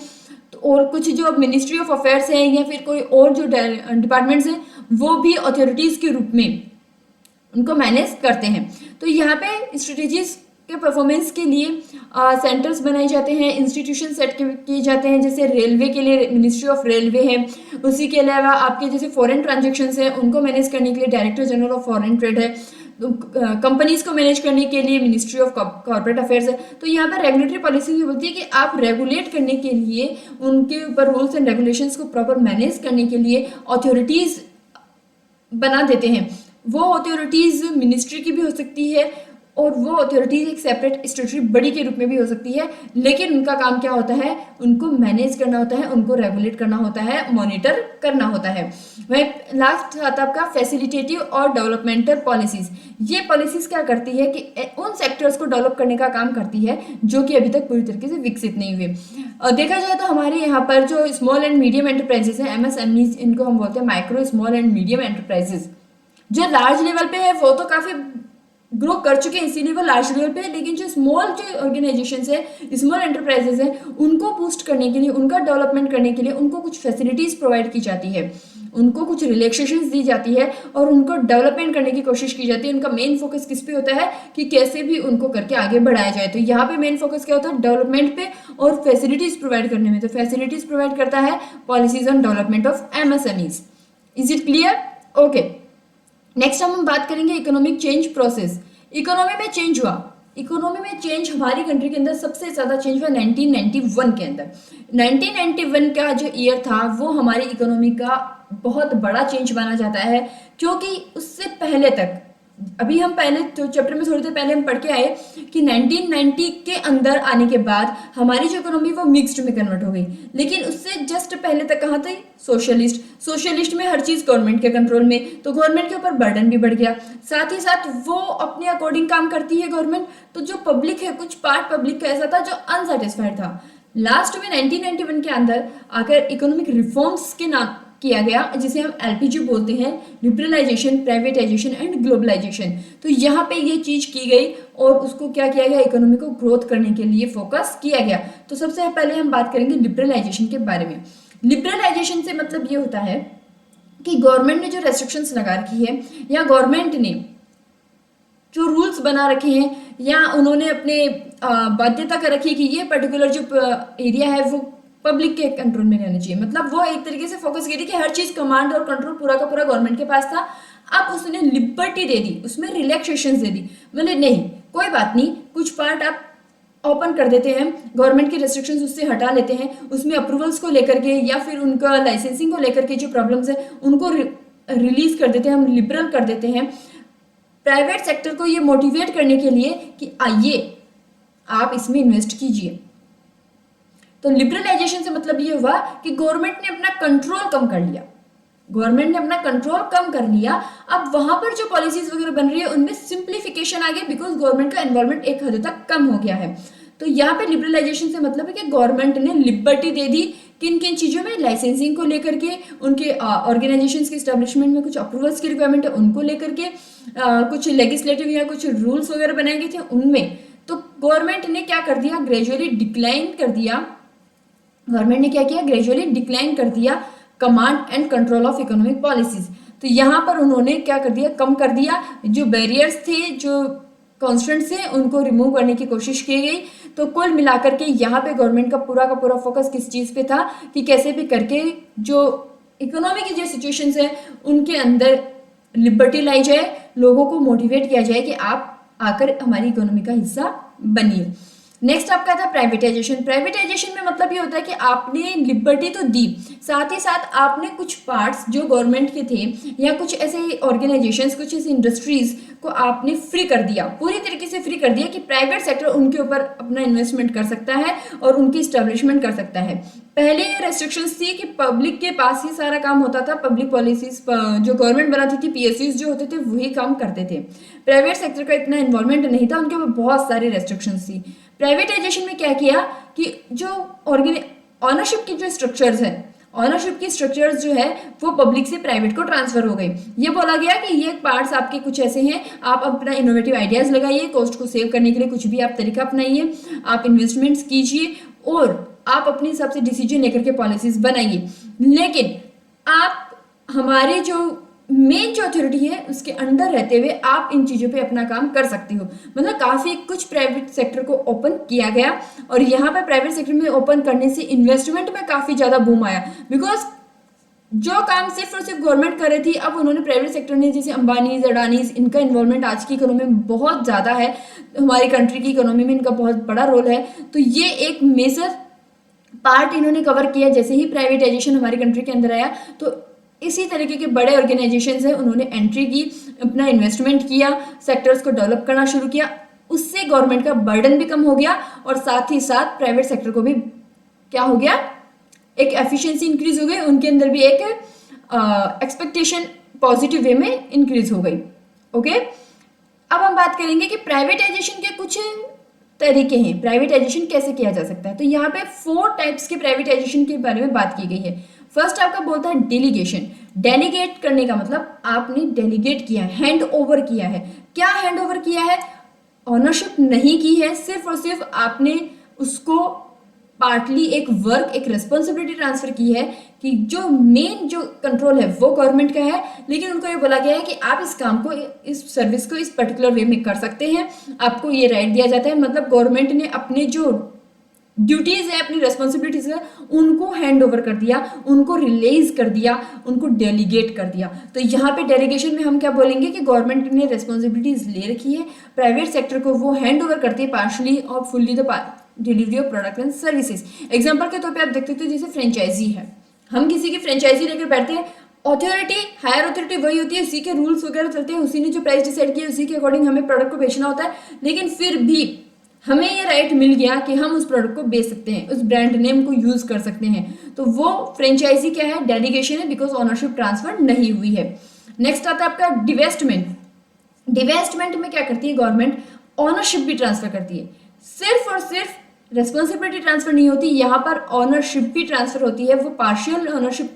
तो और कुछ जो मिनिस्ट्री ऑफ अफेयर्स है या फिर कोई और जो डिपार्टमेंट्स हैं वो भी अथॉरिटीज के रूप में उनको मैनेज करते हैं। तो यहाँ पे स्ट्रेटेजीज के परफॉर्मेंस के लिए सेंटर्स बनाए जाते हैं, इंस्टीट्यूशन सेट किए जाते हैं, जैसे रेलवे के लिए मिनिस्ट्री ऑफ रेलवे है, उसी के अलावा आपके जैसे फॉरेन ट्रांजेक्शन्स हैं उनको मैनेज करने के लिए director general of foreign trade है, तो कंपनीज को मैनेज करने के लिए मिनिस्ट्री ऑफ कॉर्पोरेट अफेयर्स है। तो यहाँ पर रेगुलेटरी पॉलिसी होती है कि आप रेगुलेट करने के लिए उनके ऊपर रूल्स एंड रेगुलेशंस को प्रॉपर मैनेज करने के लिए अथॉरिटीज बना देते हैं। वो अथॉरिटीज मिनिस्ट्री की भी हो सकती है और वो अथॉरिटीज एक सेपरेट स्टेटरी बॉडी के रूप में भी हो सकती है, लेकिन उनका काम क्या होता है, उनको मैनेज करना होता है, उनको रेगुलेट करना होता है, मॉनिटर करना होता है। वह लास्ट आता है आपका फैसिलिटेटिव और डेवलपमेंटल पॉलिसीज। ये पॉलिसीज क्या करती है कि उन सेक्टर्स को डेवलप करने का काम करती है जो कि अभी तक पूरी तरीके से विकसित नहीं हुए। देखा जाए तो हमारे यहाँ पर जो स्मॉल एंड मीडियम एंटरप्राइजेस है, MSMEs, इनको हम बोलते हैं micro small and medium enterprises. जो लार्ज लेवल पे है वो तो काफी ग्रो कर चुके हैं, इसीलिए वो लार्ज लेवल पे है, लेकिन जो स्मॉल जो ऑर्गेनाइजेशंस है, स्मॉल एंटरप्राइजेस है, उनको बूस्ट करने के लिए, उनका डेवलपमेंट करने के लिए उनको कुछ फैसिलिटीज प्रोवाइड की जाती है, उनको कुछ रिलैक्सेशंस दी जाती है और उनको डेवलपमेंट करने की कोशिश की जाती है। उनका मेन फोकस किस पे होता है कि कैसे भी उनको करके आगे बढ़ाया जाए। तो यहाँ पे मेन फोकस क्या होता है, डेवलपमेंट पे और फैसिलिटीज प्रोवाइड करने में। तो फैसिलिटीज प्रोवाइड करता है policies on development of MSMEs। Is it clear? Okay, next हम बात करेंगे इकोनॉमिक चेंज प्रोसेस। इकोनॉमी में चेंज हुआ, इकोनॉमी में चेंज हमारी कंट्री के अंदर सबसे ज्यादा चेंज हुआ 1991 के अंदर। 1991 का जो ईयर था वो हमारी इकोनॉमी का बहुत बड़ा चेंज माना जाता है, क्योंकि उससे पहले तक, अभी हम पहले तो चैप्टर में थोड़ी देर पहले हम पढ़ के आए कि 1990 के अंदर आने के बाद हमारी जो इकोनॉमी वो मिक्स्ड में कन्वर्ट हो गई, लेकिन उससे जस्ट पहले तक कहाँ थी, सोशलिस्ट। सोशलिस्ट में हर चीज गवर्नमेंट के कंट्रोल में, तो गवर्नमेंट के ऊपर बर्डन भी बढ़ गया, साथ ही साथ वो अपने अकॉर्डिंग काम करती है गवर्नमेंट। तो जो पब्लिक है, कुछ पार्ट पब्लिक का ऐसा था जो अनसेटिस्फाइड था। लास्ट में 1991 के अंदर आकर इकोनॉमिक रिफॉर्म्स के नाम किया गया, जिसे हम LPG बोलते हैं, लिबरलाइजेशन, प्राइवेटाइजेशन एंड ग्लोबलाइजेशन। तो यहाँ पे ये चीज की गई और उसको क्या किया गया, इकोनॉमी को ग्रोथ करने के लिए फोकस किया गया। तो सबसे पहले हम बात करेंगे लिबरलाइजेशन के बारे में। लिबरलाइजेशन से मतलब ये होता है कि गवर्नमेंट ने जो रेस्ट्रिक्शंस लगा रखी है या गवर्नमेंट ने जो रूल्स बना रखे हैं या उन्होंने अपने बाध्यता कर रखी है कि ये पर्टिकुलर जो एरिया है वो पब्लिक के कंट्रोल में रहना चाहिए। मतलब वो एक तरीके से फोकस की थी कि हर चीज कमांड और कंट्रोल पूरा का पूरा गवर्नमेंट के पास था। अब उसने लिबर्टी दे दी, उसमें रिलैक्सेशन दे दी, मतलब नहीं कोई बात नहीं, कुछ पार्ट आप ओपन कर देते हैं, गवर्नमेंट की रेस्ट्रिक्शंस उससे हटा लेते हैं, उसमें अप्रूवल्स को लेकर के या फिर उनका लाइसेंसिंग को लेकर के जो प्रॉब्लम्स है उनको रिलीज कर देते हैं, हम लिबरल कर देते हैं। प्राइवेट सेक्टर को ये मोटिवेट करने के लिए कि आइए आप इसमें इन्वेस्ट कीजिए। तो लिबरलाइजेशन से मतलब ये हुआ कि गवर्नमेंट ने अपना कंट्रोल कम कर लिया, गवर्नमेंट ने अपना कंट्रोल कम कर लिया। अब वहां पर जो पॉलिसीज वगैरह बन रही है उनमें सिंप्लीफिकेशन आ गया, बिकॉज गवर्नमेंट का इन्वॉल्वमेंट एक हद तक कम हो गया है। तो यहाँ पे लिबरलाइजेशन से मतलब है कि गवर्नमेंट ने लिबर्टी दे दी किन किन चीजों में, लाइसेंसिंग को लेकर के, उनके ऑर्गेनाइजेशंस के स्टैब्लिशमेंट में कुछ अप्रूवल्स की रिक्वायरमेंट है उनको लेकर के, कुछ लेजिस्लेटिव या कुछ रूल्स वगैरह बनाए गए थे उनमें। तो गवर्नमेंट ने क्या कर दिया, ग्रेजुअली डिक्लाइन कर दिया, गवर्नमेंट ने क्या किया, ग्रेजुअली डिक्लाइन कर दिया command and control of economic policies. तो यहाँ पर उन्होंने क्या कर दिया, कम कर दिया, जो बैरियर्स थे, जो कॉन्स्टेंट्स थे, उनको रिमूव करने की कोशिश की गई। तो कुल मिलाकर के यहाँ पे गवर्नमेंट का पूरा फोकस किस चीज पे था कि कैसे भी करके जो इकोनॉमी की जो सिचुएशंस है उनके अंदर लिबर्टी लाई जाए, लोगों को मोटिवेट किया जाए कि आप आकर हमारी इकोनॉमी का हिस्सा बनिए। नेक्स्ट आपका था प्राइवेटाइजेशन। प्राइवेटाइजेशन में मतलब ये होता है कि आपने लिबर्टी तो दी, साथ ही साथ आपने कुछ पार्ट्स जो गवर्नमेंट के थे या कुछ ऐसे ऑर्गेनाइजेशंस, कुछ ऐसी इंडस्ट्रीज को आपने फ्री कर दिया, पूरी तरीके से फ्री कर दिया कि प्राइवेट सेक्टर उनके ऊपर अपना इन्वेस्टमेंट कर सकता है और उनकी स्टैब्लिशमेंट कर सकता है। पहले ये रेस्ट्रिक्शंस थी कि पब्लिक के पास ही सारा काम होता था, पब्लिक पॉलिसीज जो गवर्नमेंट बनाती थी, PSUs जो होते थे वही काम करते थे, प्राइवेट सेक्टर का इतना इन्वॉल्वमेंट नहीं था, उनके ऊपर बहुत सारी रेस्ट्रिक्शंस थी। प्राइवेटाइजेशन में क्या किया कि जो ऑनरशिप की जो स्ट्रक्चर्स हैं, ऑनरशिप की स्ट्रक्चर्स जो है वो पब्लिक से प्राइवेट को ट्रांसफर हो गई। ये बोला गया कि ये पार्ट्स आपके कुछ ऐसे हैं, आप अपना इनोवेटिव आइडियाज लगाइए, कॉस्ट को सेव करने के लिए कुछ भी आप तरीका अपनाइए, आप इन्वेस्टमेंट्स कीजिए और आप अपने हिसाब से डिसीजन लेकर के पॉलिसीज बनाइए। लेकिन आप हमारे जो मेन जो अथॉरिटी है उसके अंडर रहते हुए आप इन चीज़ों पे अपना काम कर सकते हो। मतलब काफ़ी कुछ प्राइवेट सेक्टर को ओपन किया गया और यहाँ पे प्राइवेट सेक्टर में ओपन करने से इन्वेस्टमेंट में काफ़ी ज़्यादा बूम आया, बिकॉज जो काम सिर्फ और सिर्फ गवर्नमेंट कर रही थी अब उन्होंने प्राइवेट सेक्टर ने, जैसे अंबानीज अडानीज, इनका इन्वॉल्वमेंट आज की इकोनॉमी में बहुत ज़्यादा है, हमारी कंट्री की इकोनॉमी में इनका बहुत बड़ा रोल है। तो ये एक मेजर पार्ट इन्होंने कवर किया। जैसे ही प्राइवेटाइजेशन हमारी कंट्री के अंदर आया तो इसी तरीके के बड़े ऑर्गेनाइजेशंस हैं, उन्होंने एंट्री की, अपना इन्वेस्टमेंट किया, सेक्टर्स को डेवलप करना शुरू किया। उससे गवर्नमेंट का बर्डन भी कम हो गया और साथ ही साथ प्राइवेट सेक्टर को भी क्या हो गया, एक एफिशिएंसी इंक्रीज हो गई, उनके अंदर भी एक एक्सपेक्टेशन पॉजिटिव वे में इंक्रीज हो गई। ओके, अब हम बात करेंगे कि प्राइवेटाइजेशन के कुछ तरीके हैं, प्राइवेटाइजेशन कैसे किया जा सकता है। तो यहाँ पे 4 टाइप्स के प्राइवेटाइजेशन के बारे में बात की गई है। फर्स्ट आपका बोलता है डेलीगेशन। डेलीगेट करने का मतलब आपने डेलीगेट किया, हैंड ओवर किया है। क्या हैंड ओवर किया है? ऑनरशिप नहीं की है, सिर्फ और सिर्फ आपने उसको पार्टली एक वर्क, एक रेस्पॉन्सिबिलिटी ट्रांसफर की है कि जो मेन जो कंट्रोल है वो गवर्नमेंट का है, लेकिन उनको ये बोला गया है कि आप इस काम को, इस सर्विस को इस पर्टिकुलर वे में कर सकते हैं, आपको ये राइट दिया जाता है। मतलब गवर्नमेंट ने अपने जो ड्यूटीज है, अपनी रेस्पॉन्सिबिलिटीज है, उनको हैंड ओवर कर दिया, उनको रिलीज कर दिया, उनको डेलीगेट कर दिया। तो यहाँ पे डेलीगेशन में हम क्या बोलेंगे कि गवर्नमेंट ने रेस्पॉन्सिबिलिटीज ले रखी है, प्राइवेट सेक्टर को वो हैंड ओवर करती है पार्शली और fully the delivery of product and services. Example के तौर पे आप देखते हो जैसे फ्रेंचाइजी है, हम किसी की फ्रेंचाइजी लेकर बैठते हैं, अथॉरिटी, हायर अथॉरिटी वही होती है, उसी के रूल्स वगैरह चलते हैं, उसी ने जो प्राइस डिसाइड किया उसी के अकॉर्डिंग हमें प्रोडक्ट को बेचना होता है। लेकिन फिर भी हमें ये राइट मिल गया कि हम उस प्रोडक्ट को बेच सकते हैं, उस ब्रांड नेम को यूज कर सकते हैं, तो वो फ्रेंचाइजी क्या है? डेलीगेशन है, बिकॉज ऑनरशिप ट्रांसफर नहीं हुई है। नेक्स्ट आता है आपका डिवेस्टमेंट। डिवेस्टमेंट में क्या करती है गवर्नमेंट? ऑनरशिप भी ट्रांसफर करती है। सिर्फ और सिर्फ रेस्पॉन्सिबिलिटी ट्रांसफर नहीं होती, यहाँ पर ऑनरशिप भी ट्रांसफर होती है। वो पार्शियल ऑनरशिप,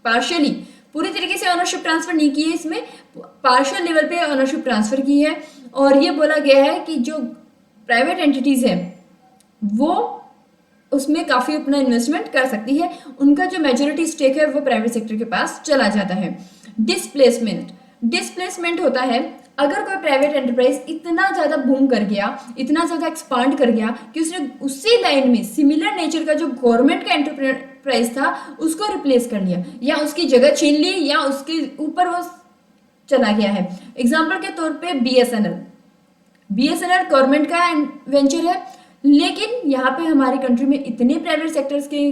पार्शियली, पूरी तरीके से ऑनरशिप ट्रांसफर नहीं की है, इसमें पार्शियल लेवल पे ऑनरशिप ट्रांसफर की है। और ये बोला गया है कि जो प्राइवेट एंटिटीज है वो उसमें काफी अपना इन्वेस्टमेंट कर सकती है, उनका जो मेजोरिटी स्टेक है वो प्राइवेट सेक्टर के पास चला जाता है। डिस्प्लेसमेंट, डिस्प्लेसमेंट होता है अगर कोई प्राइवेट एंटरप्राइज इतना ज्यादा बूम कर गया, इतना ज्यादा एक्सपांड कर गया कि उसने उसी लाइन में सिमिलर नेचर का जो गवर्नमेंट का एंटरप्राइज था उसको रिप्लेस कर लिया, या उसकी जगह छीन ली, या उसके ऊपर वो चला गया है। एग्जाम्पल के तौर पे बीएसएनएल, बीएसएनएल गवर्नमेंट का वेंचर है, लेकिन यहाँ पे हमारी कंट्री में इतने प्राइवेट सेक्टर्स के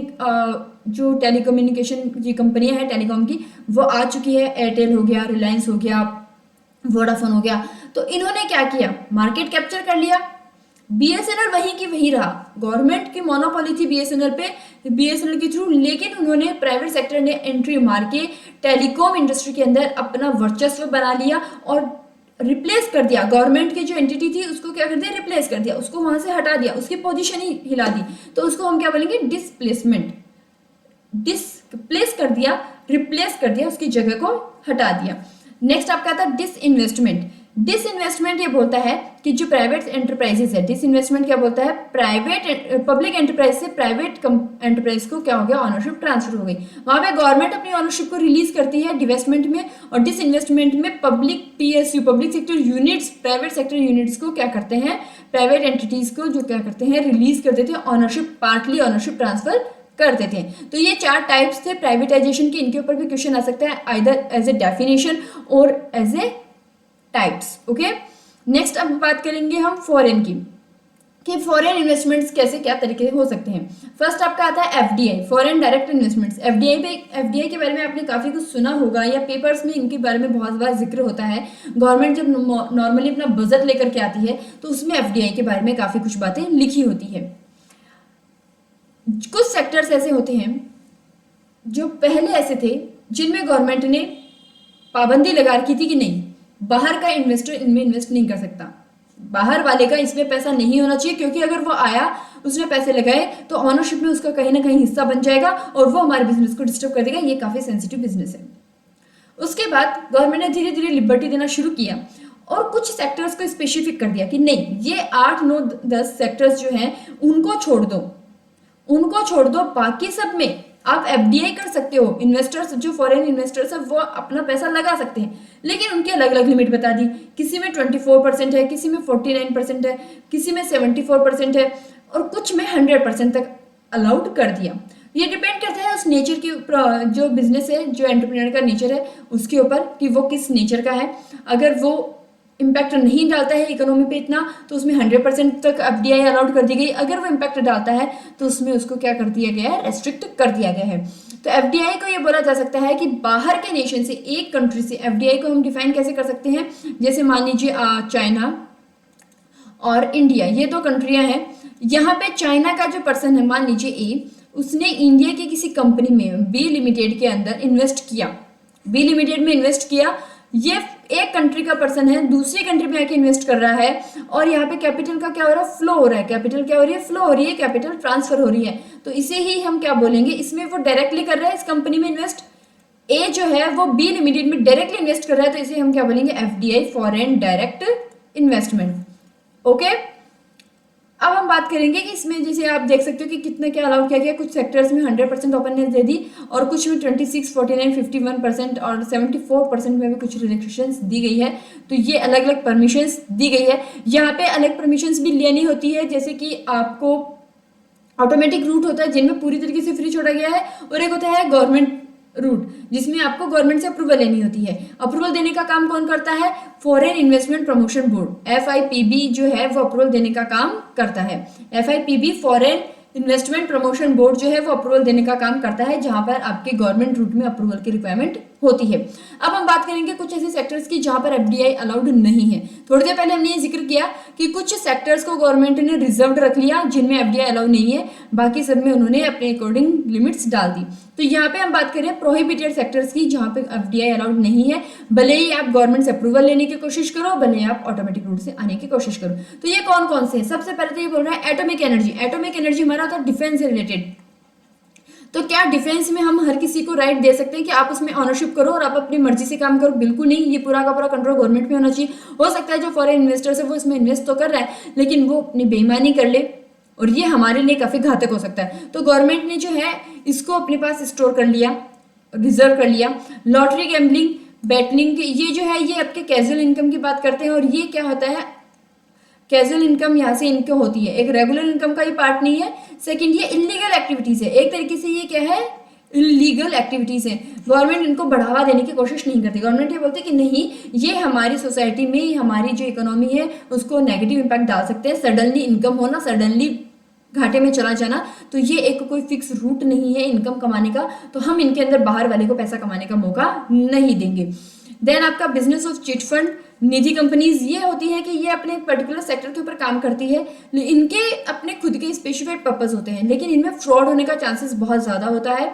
जो टेलीकम्युनिकेशन की कंपनियां हैं टेलीकॉम की, वो आ चुकी है। एयरटेल हो गया, रिलायंस हो गया, वोडाफोन हो गया। तो इन्होंने क्या किया? मार्केट कैप्चर कर लिया। बीएसएनएल वहीं की वहीं रहा, गवर्नमेंट की मोनोपोली थी बीएसएनएल पे, बीएसएनएल के थ्रू, लेकिन उन्होंने प्राइवेट सेक्टर ने एंट्री मार के टेलीकॉम इंडस्ट्री के अंदर अपना वर्चस्व बना लिया और रिप्लेस कर दिया। गवर्नमेंट की जो एंटिटी थी उसको क्या कर दिया? रिप्लेस कर दिया, उसको वहां से हटा दिया, उसकी पोजीशन ही हिला दी। तो उसको हम क्या बोलेंगे? डिस्प्लेसमेंट। डिस्प्लेस कर दिया, रिप्लेस कर दिया, उसकी जगह को हटा दिया। नेक्स्ट आपका आता है डिसइन्वेस्टमेंट। डिसइन्वेस्टमेंट ये बोलता है कि जो प्राइवेट एंटरप्राइजेस है, डिसइन्वेस्टमेंट क्या बोलता है? प्राइवेट पब्लिक एंटरप्राइज से प्राइवेट एंटरप्राइज को क्या हो गया? ऑनरशिप ट्रांसफर हो गई। वहां पे गवर्नमेंट अपनी ऑनरशिप को रिलीज करती है डिवेस्टमेंट में, और डिसइन्वेस्टमेंट में public PSU, public sector units, private sector units को क्या करते हैं? प्राइवेट एंटिटीज को जो क्या करते हैं? रिलीज कर देते हैं, ऑनरशिप, पार्टली ऑनरशिप ट्रांसफर कर देते हैं। तो ये 4 टाइप्स थे प्राइवेटाइजेशन के, इनके ऊपर भी क्वेश्चन आ सकता है, आइदर एज ए डेफिनेशन और as a types. Okay, next अब बात करेंगे हम फॉरेन की, कि फॉरेन इन्वेस्टमेंट्स कैसे, क्या तरीके हो सकते हैं। फर्स्ट आपका आता है FDI, foreign direct investments. FDI के बारे में आपने काफी कुछ सुना होगा, या पेपर्स में इनके बारे में बहुत बार जिक्र होता है। गवर्नमेंट जब नॉर्मली अपना बजट लेकर के आती है तो उसमें एफडीआई के बारे में काफी कुछ बातें लिखी होती है। कुछ सेक्टर्स ऐसे होते हैं जो पहले ऐसे थे जिनमें गवर्नमेंट ने पाबंदी लगा रखी थी कि नहीं, बाहर का इन्वेस्टर इनमें इन्वेस्ट नहीं कर सकता, बाहर वाले का इसमें पैसा नहीं होना चाहिए, क्योंकि अगर वो आया, उसने पैसे लगाए, तो ऑनरशिप में उसका कहीं ना कहीं हिस्सा बन जाएगा और वो हमारे बिजनेस को डिस्टर्ब कर देगा। ये काफी सेंसिटिव बिजनेस है। उसके बाद गवर्नमेंट ने धीरे धीरे लिबर्टी देना शुरू किया और कुछ सेक्टर्स को स्पेसिफिक कर दिया कि नहीं, ये 8, 9, 10 सेक्टर्स जो हैं उनको छोड़ दो, उनको छोड़ दो, बाकी सब में आप एफडीआई कर सकते हो। इन्वेस्टर्स जो फॉरेन इन्वेस्टर्स है वो अपना पैसा लगा सकते हैं, लेकिन उनकी अलग अलग लिमिट बता दी। किसी में 24% है, किसी में 49% है, किसी में 74% है और कुछ में 100% तक अलाउड कर दिया। ये डिपेंड करता है उस नेचर के ऊपर, जो बिजनेस है, जो एंटरप्रेन्योर का नेचर है उसके ऊपर, कि वो किस नेचर का है। अगर वो इम्पैक्ट नहीं डालता है इकोनॉमी पे इतना, तो उसमें 100% तक एफडीआई अलाउड कर दी गई। अगर वो इम्पैक्ट डालता है तो उसमें उसको क्या कर दिया गया है, रेस्ट्रिक्ट कर दिया गया है। तो एफडीआई को ये बोला जा सकता है कि बाहर के नेशन से, एक कंट्री से, एफडीआई को हम डिफाइन कैसे कर सकते हैं, जैसे मान लीजिए चाइना और इंडिया, ये दो कंट्रियां हैं। यहाँ पे चाइना का जो पर्सन है, मान लीजिए ए, उसने इंडिया की किसी कंपनी में बी लिमिटेड के अंदर इन्वेस्ट किया, बी लिमिटेड में इन्वेस्ट किया। ये एक कंट्री का पर्सन है, दूसरी कंट्री में आके इन्वेस्ट कर रहा है और यहाँ पे कैपिटल का क्या हो रहा है, फ्लो हो रहा है। कैपिटल क्या हो रही है, फ्लो हो रही है, कैपिटल ट्रांसफर हो रही है। तो इसे ही हम क्या बोलेंगे, इसमें वो डायरेक्टली कर रहा है इस कंपनी में इन्वेस्ट। ए जो है वो बी लिमिटेड में डायरेक्टली इन्वेस्ट कर रहा है, तो इसे हम क्या बोलेंगे, FDI, foreign direct investment. Okay, अब हम बात करेंगे कि इसमें जैसे आप देख सकते हो कि कितना क्या अलाउ किया गया। कुछ सेक्टर्स में 100% ओपननेस दे दी और कुछ में 26, 49, 51% और 74% में भी कुछ रिलैक्सेशंस दी गई है। तो ये अलग अलग परमिशंस दी गई है। यहाँ पे अलग परमिशंस भी लेनी होती है, जैसे कि आपको ऑटोमेटिक रूट होता है जिनमें पूरी तरीके से फ्री छोड़ा गया है, और एक होता है गवर्नमेंट रूट जिसमें आपको गवर्नमेंट से अप्रूवल लेनी होती है। अप्रूवल देने का काम कौन करता है, foreign investment promotion board, FIPB जो है वो अप्रूवल देने का काम करता है। FIPB, foreign investment promotion board जो है वो अप्रूवल देने का काम करता है, जहां पर आपके गवर्नमेंट रूट में अप्रूवल की रिक्वायरमेंट होती है। अब हम बात करेंगे कुछ ऐसे सेक्टर्स की जहां पर एफडीआई अलाउड नहीं है। थोड़ी देर पहले हमने ये जिक्र किया कि कुछ सेक्टर्स को गवर्नमेंट ने रिजर्व रख लिया जिनमें एफडीआई अलाउड नहीं है, बाकी सब में उन्होंने अपने अकॉर्डिंग लिमिट्स डाल दी। तो यहाँ पे हम बात करें प्रोहिबिटेड सेक्टर्स की, जहां पे एफडीआई अलाउड नहीं है, भले ही आप गवर्नमेंट से अप्रूवल लेने की कोशिश करो, भले ही आप ऑटोमेटिक रूट से आने की कोशिश करो। तो ये कौन कौन से, सबसे पहले तो ये बोल रहा है एटॉमिक एनर्जी। एटॉमिक एनर्जी हमारा होता है डिफेंस से रिलेटेड। तो क्या डिफेंस में हम हर किसी को राइट दे सकते हैं कि आप उसमें ऑनरशिप करो और आप अपनी मर्जी से काम करो? बिल्कुल नहीं, ये पूरा का पूरा कंट्रोल गवर्नमेंट में होना चाहिए। हो सकता है जो फॉरेन इन्वेस्टर्स है वो इसमें इन्वेस्ट तो कर रहा है, लेकिन वो अपनी बेईमानी कर ले और ये हमारे लिए काफी घातक हो सकता है। तो गवर्नमेंट ने जो है इसको अपने पास स्टोर कर लिया, रिजर्व कर लिया। लॉटरी, गैम्बलिंग, बैटलिंग, ये जो है ये आपके कैजुअल इनकम की बात करते हैं, और ये क्या होता है, कैजुअल इनकम यहाँ से इनकम होती है, एक रेगुलर इनकम का ही पार्ट नहीं है। सेकंड, ये इलीगल एक्टिविटीज है, एक तरीके से ये क्या है, इलीगल एक्टिविटीज है। गवर्नमेंट इनको बढ़ावा देने की कोशिश नहीं करती। गवर्नमेंट ये बोलती है कि नहीं, ये हमारी सोसाइटी में, हमारी जो इकोनॉमी है उसको नेगेटिव इम्पैक्ट डाल सकते हैं। सडनली इनकम होना, सडनली घाटे में चला जाना, तो ये एक कोई फिक्स रूट नहीं है इनकम कमाने का, तो हम इनके अंदर बाहर वाले को पैसा कमाने का मौका नहीं देंगे। देन आपका बिजनेस ऑफ चिट फंड, निजी कंपनीज, ये होती है कि ये अपने पर्टिकुलर सेक्टर के ऊपर काम करती है, इनके अपने खुद के स्पेसिफाइड पर्पस होते हैं, लेकिन इनमें फ्रॉड होने का चांसेस बहुत ज्यादा होता है।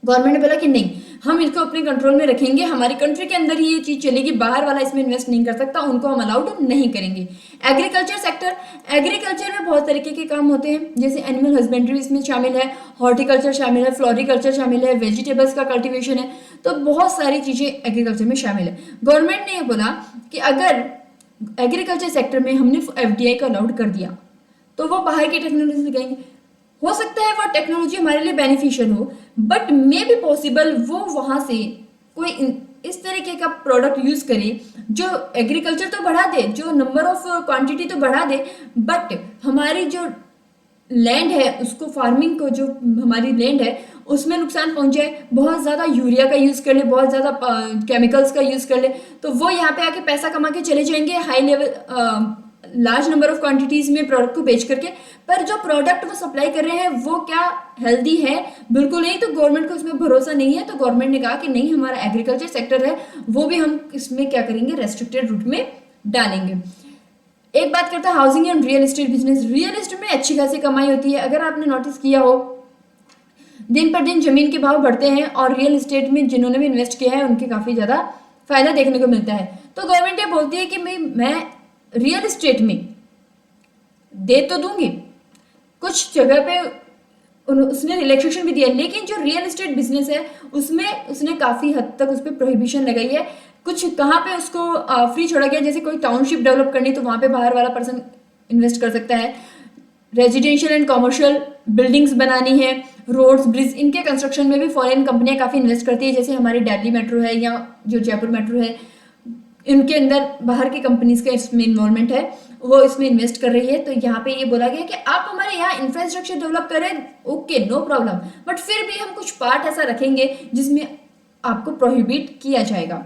गवर्नमेंट ने बोला कि नहीं, हम इसको अपने कंट्रोल में रखेंगे, हमारी कंट्री के अंदर ही ये चीज चलेगी, बाहर वाला इसमें इन्वेस्ट नहीं कर सकता, उनको हम अलाउड नहीं करेंगे। एग्रीकल्चर सेक्टर, एग्रीकल्चर में बहुत तरीके के काम होते हैं, जैसे एनिमल हस्बेंड्री इसमें शामिल है, हॉर्टिकल्चर शामिल है, फ्लोरिकल्चर शामिल है, वेजिटेबल्स का कल्टीवेशन है, तो बहुत सारी चीजें एग्रीकल्चर में शामिल है। गवर्नमेंट ने ये बोला कि अगर एग्रीकल्चर सेक्टर में हमने एफडीआई को अलाउड कर दिया तो वो बाहर की टेक्नोलॉजी लगाएंगे। हो सकता है वो टेक्नोलॉजी हमारे लिए बेनिफिशियल हो, बट मे बी पॉसिबल वो वहां से कोई इस तरीके का प्रोडक्ट यूज करे जो एग्रीकल्चर तो बढ़ा दे, जो नंबर ऑफ क्वांटिटी तो बढ़ा दे, बट हमारी जो लैंड है उसको, फार्मिंग को, जो हमारी लैंड है उसमें नुकसान पहुंच जाए, बहुत ज्यादा यूरिया का यूज कर ले, बहुत ज्यादा केमिकल्स का यूज कर ले, तो वो यहाँ पे आके पैसा कमा के चले जाएंगे high level, large number of quantities में प्रोडक्ट को बेच करके, पर जो प्रोडक्ट वो सप्लाई कर रहे हैं वो क्या हेल्दी है? बिल्कुल नहीं। तो गवर्नमेंट को उसमें भरोसा नहीं है, तो गवर्नमेंट ने कहा कि नहीं, हमारा एग्रीकल्चर सेक्टर है वो भी हम इसमें क्या करेंगे, रेस्ट्रिक्टेड रूट में डालेंगे। एक बात करता है housing and real estate business. Real estate में अच्छी खासी कमाई होती है। अगर आपने नोटिस किया हो, दिन पर दिन जमीन के भाव बढ़ते हैं और रियल एस्टेट में जिन्होंने भी इन्वेस्ट किया है उनके काफी ज्यादा फायदा देखने को मिलता है। तो गवर्नमेंट ये बोलती है कि मैं रियल इस्टेट में दे तो दूंगी, कुछ जगह पे उसने रिलैक्सेशन भी दिया, लेकिन जो रियल इस्टेट बिजनेस है उसमें उसने काफ़ी हद तक उस पर प्रोहिबिशन लगाई है। कुछ कहाँ पे उसको फ्री छोड़ा गया, जैसे कोई टाउनशिप डेवलप करनी तो वहाँ पे बाहर वाला पर्सन इन्वेस्ट कर सकता है, रेजिडेंशियल एंड कॉमर्शियल बिल्डिंग्स बनानी है, रोड्स ब्रिज, इनके कंस्ट्रक्शन में भी फॉरेन कंपनियां काफ़ी इन्वेस्ट करती है, जैसे हमारी दिल्ली मेट्रो है या जो जयपुर मेट्रो है, इनके अंदर बाहर की कंपनीज का इसमें इन्वॉल्वमेंट है, वो इसमें इन्वेस्ट कर रही है। तो यहाँ पे ये बोला गया कि आप हमारे यहाँ इंफ्रास्ट्रक्चर डेवलप करें, ओके नो प्रॉब्लम, बट फिर भी हम कुछ पार्ट ऐसा रखेंगे जिसमें आपको प्रोहिबिट किया जाएगा।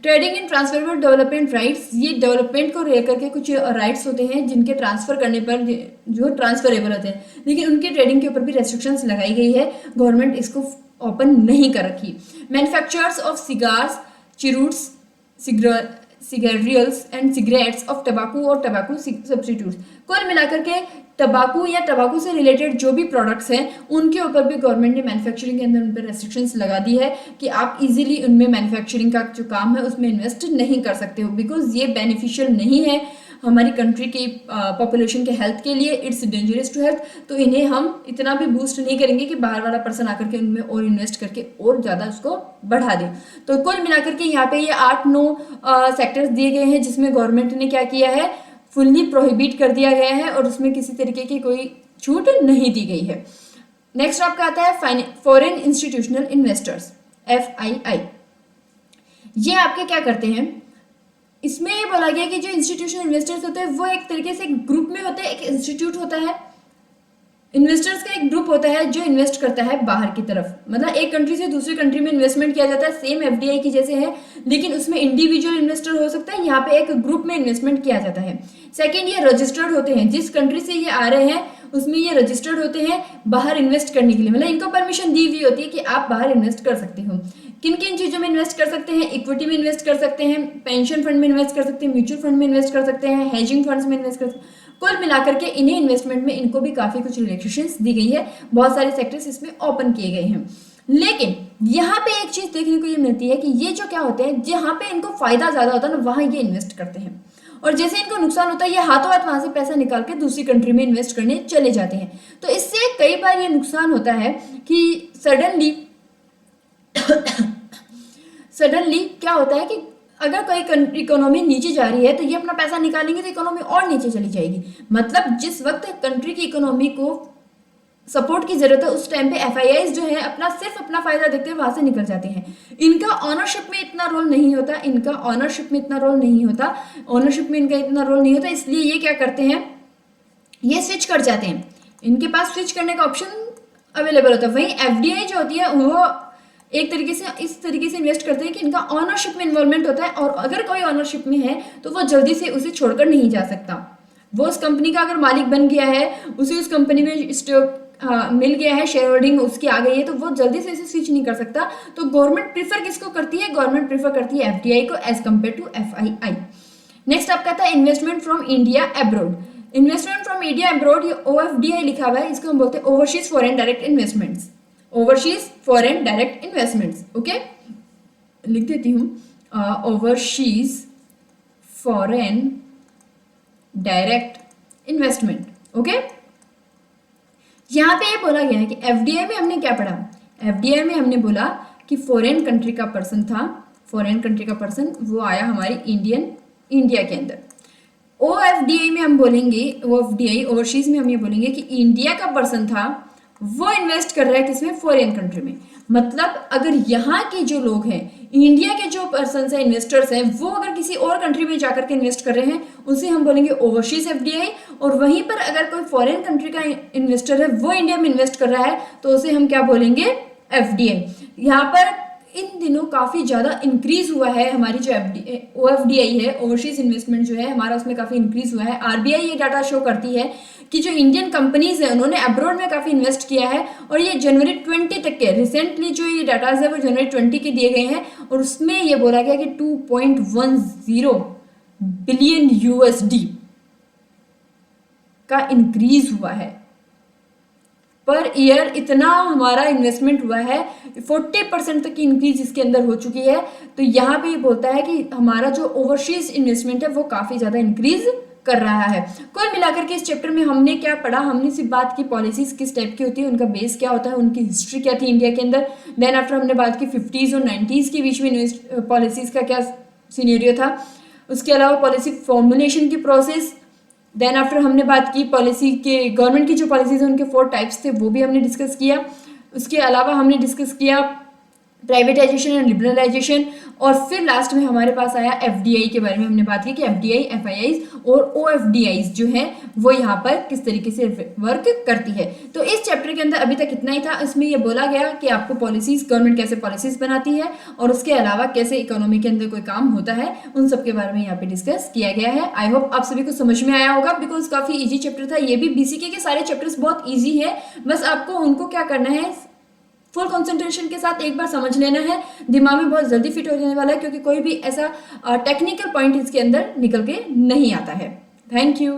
Trading in transferable development rights, ये डेवलपमेंट को लेकर के कुछ राइट्स होते हैं जिनके ट्रांसफर करने पर जो ट्रांसफरेबल होते हैं, लेकिन उनके ट्रेडिंग के ऊपर भी रेस्ट्रिक्शंस लगाई गई है, गवर्नमेंट इसको ओपन नहीं कर रखी। Manufacturers of cigars, cheroots, cigarettes and cigarettes of tobacco और टबाकू सब्स्टिट्यूट्स, कुल मिलाकर के टबाकू या टबाकू से रिलेटेड जो भी प्रोडक्ट्स हैं उनके ऊपर भी गवर्नमेंट ने मैन्युफैक्चरिंग के अंदर उन पर रेस्ट्रिक्शंस लगा दी है कि आप इजीली उनमें मैन्युफैक्चरिंग का जो काम है उसमें इन्वेस्ट नहीं कर सकते हो, बिकॉज ये बेनिफिशियल नहीं है हमारी कंट्री की पॉपुलेशन के हेल्थ के लिए, इट्स डेंजरस टू हेल्थ। तो इन्हें हम इतना भी बूस्ट नहीं करेंगे कि बाहर वाला पर्सन आकर के उनमें और इन्वेस्ट करके और ज़्यादा उसको बढ़ा दे। तो कुल मिलाकर के यहाँ पे ये 8-9 सेक्टर्स दिए गए हैं जिसमें गवर्नमेंट ने क्या किया है, फुल्ली प्रोहिबिट कर दिया गया है और उसमें किसी तरीके की कोई छूट नहीं दी गई है। नेक्स्ट आपका आता है फॉरेन इंस्टीट्यूशनल इन्वेस्टर्स, FII। ये आपके क्या करते हैं, इसमें ये बोला गया कि जो इंस्टीट्यूशनल इन्वेस्टर्स होते हैं वो एक तरीके से एक ग्रुप में होते हैं, एक इंस्टीट्यूट होता है, इन्वेस्टर्स का एक ग्रुप होता है जो इन्वेस्ट करता है बाहर की तरफ, मतलब एक कंट्री से दूसरी कंट्री में इन्वेस्टमेंट किया जाता है, सेम FDI की जैसे है, लेकिन उसमें इंडिविजुअल इन्वेस्टर हो सकता है, यहाँ पे एक ग्रुप में इन्वेस्टमेंट किया जाता है। सेकंड, ये रजिस्टर्ड होते हैं, जिस कंट्री से ये आ रहे हैं उसमें ये रजिस्टर्ड होते हैं बाहर इन्वेस्ट करने के लिए, मतलब इनको परमिशन दी हुई होती है कि आप बाहर इन्वेस्ट कर सकते हो। किन किन चीज़ों में इन्वेस्ट कर सकते हैं, इक्विटी में इन्वेस्ट कर सकते हैं, पेंशन फंड में इन्वेस्ट कर सकते हैं, म्यूचुअल फंड में इन्वेस्ट कर सकते हैं, हेजिंग फंड्स में इन्वेस्ट कर सकते हैं। कुल मिलाकर के इन्हें इन्वेस्टमेंट में इनको भी काफ़ी कुछ रिलैक्सेशंस दी गई है, बहुत सारे सेक्टर्स इसमें ओपन किए गए हैं। लेकिन यहाँ पे एक चीज़ देखने को ये मिलती है कि ये जो क्या होते हैं, जहाँ पे इनको फायदा ज़्यादा होता है ना वहाँ ये इन्वेस्ट करते हैं, और जैसे इनको नुकसान होता है ये हाथों हाथ वहां से पैसा निकाल के दूसरी कंट्री में इन्वेस्ट करने चले जाते हैं। तो इससे कई बार ये नुकसान होता है कि सडनली क्या होता है कि अगर कोई इकोनॉमी नीचे जा रही है तो ये अपना पैसा निकालेंगे तो इकोनॉमी और नीचे चली जाएगी। मतलब जिस वक्त कंट्री की इकोनॉमी को सपोर्ट की जरूरत है उस टाइम पे FIIs जो है अपना सिर्फ अपना फायदा देखते हुए वहां से निकल जाते हैं। इनका ऑनरशिप में इतना रोल नहीं होता, ऑनरशिप में इतना रोल नहीं होता, इसलिए ये क्या करते हैं, ये स्विच कर जाते हैं, इनके पास स्विच करने का ऑप्शन अवेलेबल होता है। वहीं FDI जो होती है वो एक तरीके से इस तरीके से इन्वेस्ट करते हैं कि इनका ऑनरशिप में इन्वॉल्वमेंट होता है, और अगर कोई ऑनरशिप में है तो वो जल्दी से उसे छोड़कर नहीं जा सकता। वो उस कंपनी का अगर मालिक बन गया है, उसे उस कंपनी में स्टॉक मिल गया है, शेयर होल्डिंग उसकी आ गई है, तो वो जल्दी से इसे स्विच नहीं कर सकता। तो गवर्नमेंट प्रीफर किसको करती है, गवर्नमेंट प्रीफर करती है FDI को as compare to FII। Next आपका था investment from India abroad. Investment from India abroad, ये OFDI लिखा हुआ है, इसको हम बोलते हैं overseas foreign direct investments, overseas foreign direct investments. Okay, लिख देती हूँ overseas foreign direct investment. Okay, यहाँ पे ये बोला गया है कि FDI में हमने क्या पढ़ा, FDI में हमने बोला कि फॉरेन कंट्री का पर्सन था, फॉरेन कंट्री का पर्सन वो आया हमारी इंडिया के अंदर। OFDI में हम बोलेंगे, OFDI ओवरसीज में हम ये बोलेंगे कि इंडिया का पर्सन था, वो इन्वेस्ट कर रहा है किसमें, फॉरेन कंट्री में। मतलब अगर यहाँ के जो लोग हैं, इंडिया के जो पर्सन है, इन्वेस्टर्स हैं, वो अगर किसी और कंट्री में जाकर के इन्वेस्ट कर रहे हैं उसे हम बोलेंगे ओवरसीज FDI, और वहीं पर अगर कोई फॉरेन कंट्री का इन्वेस्टर है वो इंडिया में इन्वेस्ट कर रहा है तो उसे हम क्या बोलेंगे, FDI। यहाँ पर इन दिनों काफ़ी ज़्यादा इंक्रीज हुआ है हमारी जो OFDI है, ओवरसीज इन्वेस्टमेंट जो है हमारा, उसमें काफ़ी इंक्रीज हुआ है। RBI ये डाटा शो करती है कि जो इंडियन कंपनीज है उन्होंने अब्रॉड में काफ़ी इन्वेस्ट किया है, और ये जनवरी 20 तक के रिसेंटली जो ये डाटाज है वो जनवरी 20 के दिए गए हैं, और उसमें ये बोला गया कि 2.10 बिलियन USD का इंक्रीज हुआ है पर ईयर। इतना हमारा इन्वेस्टमेंट हुआ है, 40% तक की इंक्रीज इसके अंदर हो चुकी है। तो यहाँ पे ये बोलता है कि हमारा जो ओवरसीज इन्वेस्टमेंट है वो काफ़ी ज़्यादा इंक्रीज कर रहा है। कुल मिलाकर के इस चैप्टर में हमने क्या पढ़ा, हमने सिर्फ बात की पॉलिसीज किस टाइप की होती है, उनका बेस क्या होता है, उनकी हिस्ट्री क्या थी इंडिया के अंदर। देन आफ्टर हमने बात की 50s और 90s के बीच में पॉलिसीज का क्या सीनेरियो था। उसके अलावा पॉलिसी फॉर्मुलेशन की प्रोसेस। देन आफ्टर हमने बात की पॉलिसी के, गवर्नमेंट की जो पॉलिसीज हैं उनके 4 टाइप्स थे, वो भी हमने डिस्कस किया। उसके अलावा हमने डिस्कस किया प्राइवेटाइजेशन एंड लिबरलाइजेशन, और फिर लास्ट में हमारे पास आया एफडीआई के बारे में हमने बात की कि एफडीआई, एफआईआईज और ओएफडीआईज जो है वो यहाँ पर किस तरीके से वर्क करती है। तो इस चैप्टर के अंदर अभी तक इतना ही था। इसमें ये बोला गया कि आपको पॉलिसीज, गवर्नमेंट कैसे पॉलिसीज बनाती है और उसके अलावा कैसे इकोनॉमी के अंदर कोई काम होता है, उन सब के बारे में यहाँ पे डिस्कस किया गया है। आई होप आप सभी को समझ में आया होगा, बिकॉज काफी ईजी चैप्टर था। ये भी बीसीके के सारे चैप्टर्स बहुत ईजी है, बस आपको उनको क्या करना है, फुल कंसंट्रेशन के साथ एक बार समझ लेना है, दिमाग में बहुत जल्दी फिट हो जाने वाला है, क्योंकि कोई भी ऐसा टेक्निकल पॉइंट इसके अंदर निकल के नहीं आता है। Thank you.